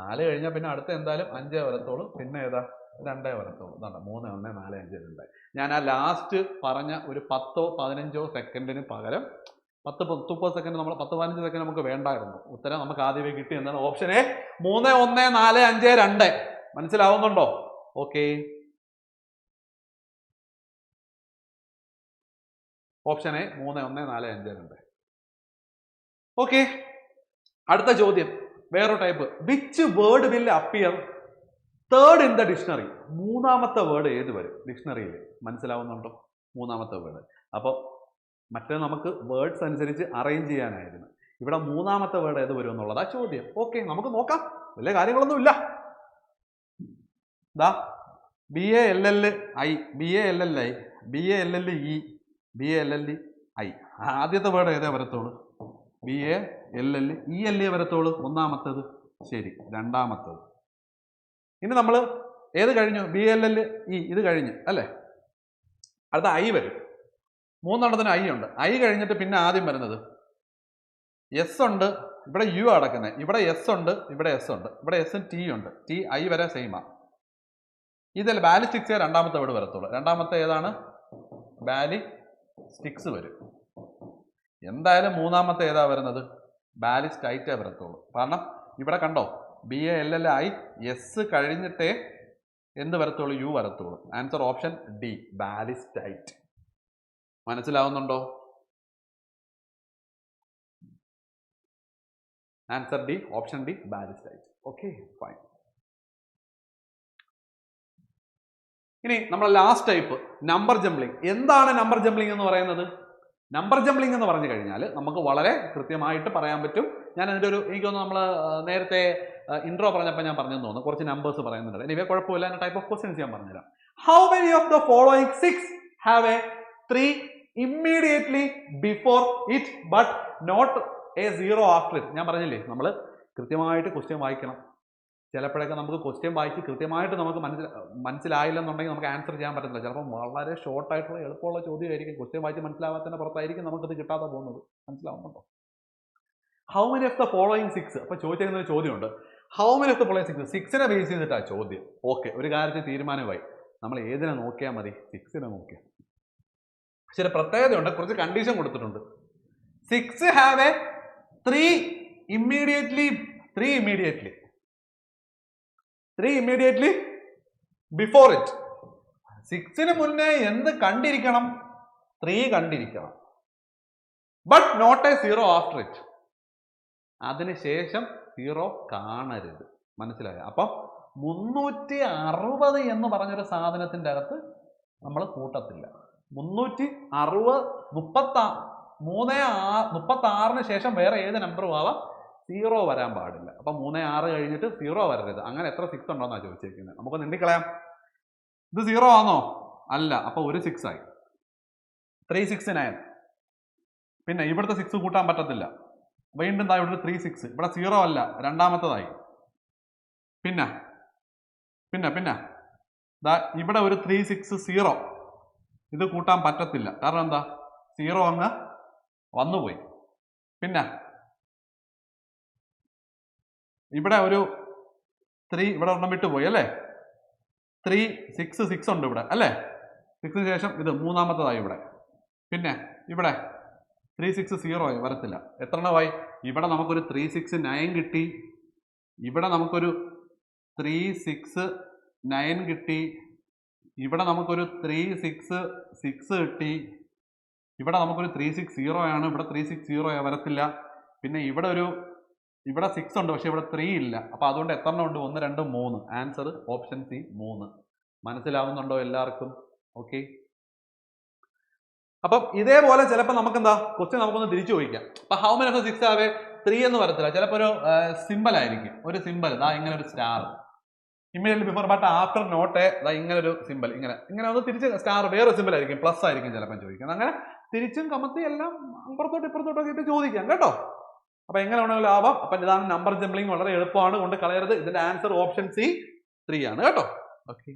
4 കഴിഞ്ഞാൽ പിന്നെ അടുത്ത എന്തായാലും 5 വരത്തുള്ളൂ. പിന്നെ ഏതാ 2 വരത്തുള്ളൂ. 3 1 4 5 2. ഞാൻ ആ ലാസ്റ്റ് പറഞ്ഞ ഒരു 10 15 സെക്കൻഡിന് പകരം 10-30 സെക്കൻഡ്, നമ്മൾ 10-15 സെക്കൻഡ് നമുക്ക് വേണ്ടായിരുന്നു. ഉത്തരം നമുക്ക് ആദ്യമേ കിട്ടി. എന്താണ് ഓപ്ഷൻ എ 3 1 4 5 2. മനസ്സിലാവുന്നുണ്ടോ? Okay, option A 3 1 4 5 2. ഓക്കെ, അടുത്ത ചോദ്യം വേറൊരു type. Which word will appear third in the dictionary? മൂന്നാമത്തെ വേർഡ് ഏത് വരും ഡിക്ഷണറിയിൽ? മനസ്സിലാവുന്നുണ്ടോ? മൂന്നാമത്തെ വേർഡ്. അപ്പോൾ മറ്റേ നമുക്ക് വേർഡ്സ് അനുസരിച്ച് അറേഞ്ച് ചെയ്യാനായിരുന്നു. ഇവിടെ മൂന്നാമത്തെ വേർഡ് ഏത് വരും എന്നുള്ളതാ ചോദ്യം. ഓക്കെ, നമുക്ക് നോക്കാം. വലിയ കാര്യങ്ങളൊന്നും ഇല്ല. ദാ BALLI, BALLI, BALLE, BALLI. ആദ്യത്തെ വേർഡ് ഏതാ വരത്തുള്ളൂ? BALLE വരത്തുള്ളൂ. ഒന്നാമത്തത് ശരി. രണ്ടാമത്തത്. ഇനി നമ്മൾ ഏത് കഴിഞ്ഞു? BLLE ഇത് കഴിഞ്ഞു അല്ലേ? അടുത്ത I വരും. മൂന്നെണ്ണത്തിന് I ഉണ്ട്. I കഴിഞ്ഞിട്ട് പിന്നെ ആദ്യം വരുന്നത് S ഉണ്ട്. ഇവിടെ U അടക്കുന്നത്. ഇവിടെ S ഉണ്ട്, ഇവിടെ S ഉണ്ട്, ഇവിടെ S T ഉണ്ട്. T I വരെ സെയിമാ. ഇതിൽ ബാലിസ്റ്റിക്സ് രണ്ടാമത്തെ വേർഡ് വരത്തുള്ളൂ. രണ്ടാമത്തെ ഏതാണ്? ബാലിസ്റ്റിക്സ് വരും. എന്തായാലും മൂന്നാമത്തെ ഏതാ വരുന്നത്? ബാലിസ്റ്റൈറ്റേ വരത്തുള്ളൂ. കാരണം ഇവിടെ കണ്ടോ, BALLI S കഴിഞ്ഞിട്ടേ എന്ത് വരത്തുള്ളൂ? U വരത്തുള്ളൂ. Answer option D, ballistite. മനസ്സിലാവുന്നുണ്ടോ? Answer D, option D, ballistite. Okay, fine. ഇനി നമ്മുടെ ലാസ്റ്റ് ടൈപ്പ് നമ്പർ ജംബ്ലിംഗ്. എന്താണ് നമ്പർ ജംബ്ലിംഗ് എന്ന് പറയുന്നത്? നമ്പർ ജംബ്ലിംഗ് എന്ന് പറഞ്ഞു കഴിഞ്ഞാൽ നമുക്ക് വളരെ കൃത്യമായിട്ട് പറയാൻ പറ്റും. ഞാൻ അതിൻ്റെ എനിക്ക് തോന്നുന്നു നമ്മൾ നേരത്തെ ഇൻട്രോ പറഞ്ഞപ്പോൾ ഞാൻ പറഞ്ഞെന്ന് തോന്നുന്നു, കുറച്ച് നമ്പേഴ്സ് പറയുന്നുണ്ട്. എനിവേ കുഴപ്പമില്ല, അതിൻ്റെ ടൈപ്പ് ഓഫ് ക്വസ്റ്റ്യൻസ് ഞാൻ പറഞ്ഞുതരാം. How many of the following 6 have a 3 immediately before it but not a 0 after it? ഞാൻ പറഞ്ഞില്ലേ, നമ്മൾ കൃത്യമായിട്ട് ക്വസ്റ്റ്യൻ വായിക്കണം. ചിലപ്പോഴൊക്കെ നമുക്ക് ക്വസ്റ്റ്യൻ വായിച്ച് കൃത്യമായിട്ട് നമുക്ക് മനസ്സിലായില്ലെന്നുണ്ടെങ്കിൽ നമുക്ക് ആൻസർ ചെയ്യാൻ പറ്റത്തില്ല. ചിലപ്പോൾ വളരെ ഷോർട്ടായിട്ടുള്ള എളുപ്പമുള്ള ചോദ്യമായിരിക്കും. ക്വസ്റ്റ്യൻ വായിച്ച് മനസ്സിലാവാത്തതിൻ്റെ പുറത്തായിരിക്കും നമുക്കത് കിട്ടാതെ പോകുന്നത്. മനസ്സിലാവുന്നുണ്ടോ? How many of the following 6. അപ്പോൾ ചോദിച്ചിരുന്ന ഒരു ചോദ്യമുണ്ട്, how many of the following 6. 6നെ ബേസ് ചെയ്തിട്ടാണ് ചോദ്യം. ഓക്കെ, ഒരു കാര്യത്തിൽ തീരുമാനമായി. നമ്മൾ ഏതിനെ നോക്കിയാൽ മതി? 6നെ നോക്കിയാൽ. പക്ഷേ പ്രത്യേകതയുണ്ട്, കുറച്ച് കണ്ടീഷൻ കൊടുത്തിട്ടുണ്ട്. 6 have a 3 immediately before it. 6ന് മുന്നേ എന്ത് കണ്ടിരിക്കണം? 3 കണ്ടിരിക്കണം. But not a 0 after it. അതിനുശേഷം 0 കാണരുത്. മനസ്സിലായോ? അപ്പം 360 എന്ന് പറഞ്ഞൊരു സാധനത്തിൻ്റെ അകത്ത് നമ്മൾ കൂട്ടത്തില്ല. 36 ശേഷം വേറെ ഏത് നമ്പറും ആവാം, 0 വരാൻ പാടില്ല. അപ്പൊ 36 കഴിഞ്ഞിട്ട് 0 വരരുത്. അങ്ങനെ എത്ര 6 ഉണ്ടോന്നാ ചോദിച്ചിരിക്കുന്നത്. നമുക്കൊന്ന് എണ്ണിക്കളയാം. ഇത് 0 ആണോ? അല്ല. അപ്പൊ ഒരു 6 ആയി. 3 6 9. പിന്നെ ഇവിടുത്തെ 6 കൂട്ടാൻ പറ്റത്തില്ല. വീണ്ടും ഇവിടെ 3 6. ഇവിടെ 0 അല്ല, രണ്ടാമത്തതായി. പിന്നെ ഇവിടെ ഒരു 3 6 0. ഇത് കൂട്ടാൻ പറ്റത്തില്ല. കാരണം എന്താ? 0 അങ്ങ് വന്നുപോയി. പിന്നെ ഇവിടെ ഒരു 3 ഇവിടെ ഒരെണ്ണം വിട്ടുപോയി അല്ലേ? 3 6 6 ഉണ്ട് ഇവിടെ അല്ലേ? 6ന് ശേഷം ഇത് മൂന്നാമത്തതായി ഇവിടെ. പിന്നെ ഇവിടെ 3 6 0 ആയി, വരത്തില്ല. എത്ര എണ്ണമായി? ഇവിടെ നമുക്കൊരു 3 6 9 കിട്ടി. ഇവിടെ നമുക്കൊരു 3 6 9 കിട്ടി. ഇവിടെ നമുക്കൊരു 3 6 6 കിട്ടി. ഇവിടെ നമുക്കൊരു 3 6 0 ആണ്. ഇവിടെ 3 6 0 വരത്തില്ല. പിന്നെ ഇവിടെ 6 ഉണ്ട്, പക്ഷെ ഇവിടെ 3 ഇല്ല. അപ്പൊ അതുകൊണ്ട് എത്ര എണ്ണം ഉണ്ട്? 1 2 3. Answer option C 3. മനസ്സിലാവുന്നുണ്ടോ എല്ലാവർക്കും? ഓക്കെ. അപ്പം ഇതേപോലെ ചിലപ്പോൾ നമുക്ക് എന്താ ക്വസ്റ്റ്യൻ നമുക്കൊന്ന് തിരിച്ചു ചോദിക്കാം. അപ്പൊ ഹൗ മെനി ഓഫ് 6 ആവേ 3 എന്ന് വരത്തില്ല, ചിലപ്പോൾ ഒരു സിമ്പിൾ ആയിരിക്കും. ഒരു സിമ്പിൾ ഇതാ ഇങ്ങനെ ഒരു star, immediately before but after not ഇങ്ങനെ ഒരു സിമ്പിൾ, ഇങ്ങനെ ഒന്ന് തിരിച്ച് സ്റ്റാർ വേറെ സിമ്പിൾ ആയിരിക്കും, പ്ലസ് ആയിരിക്കും ചിലപ്പോൾ ചോദിക്കുന്നത്. അങ്ങനെ തിരിച്ചും കമത്തി എല്ലാം അപ്പുറത്തോട്ട് ഇപ്പുറത്തോട്ടൊക്കെ ഇട്ട് ചോദിക്കാം കേട്ടോ. അപ്പൊ എങ്ങനെ വേണമെങ്കിലും ആവാം. അപ്പൊ ഇതാണ് നമ്പർ ജംബ്ലിംഗ്, വളരെ എളുപ്പമാണ്, കൊണ്ട് കളയരുത്. ഇതിന്റെ ആൻസർ ഓപ്ഷൻ സി 3 ആണ് കേട്ടോ. ഓക്കെ.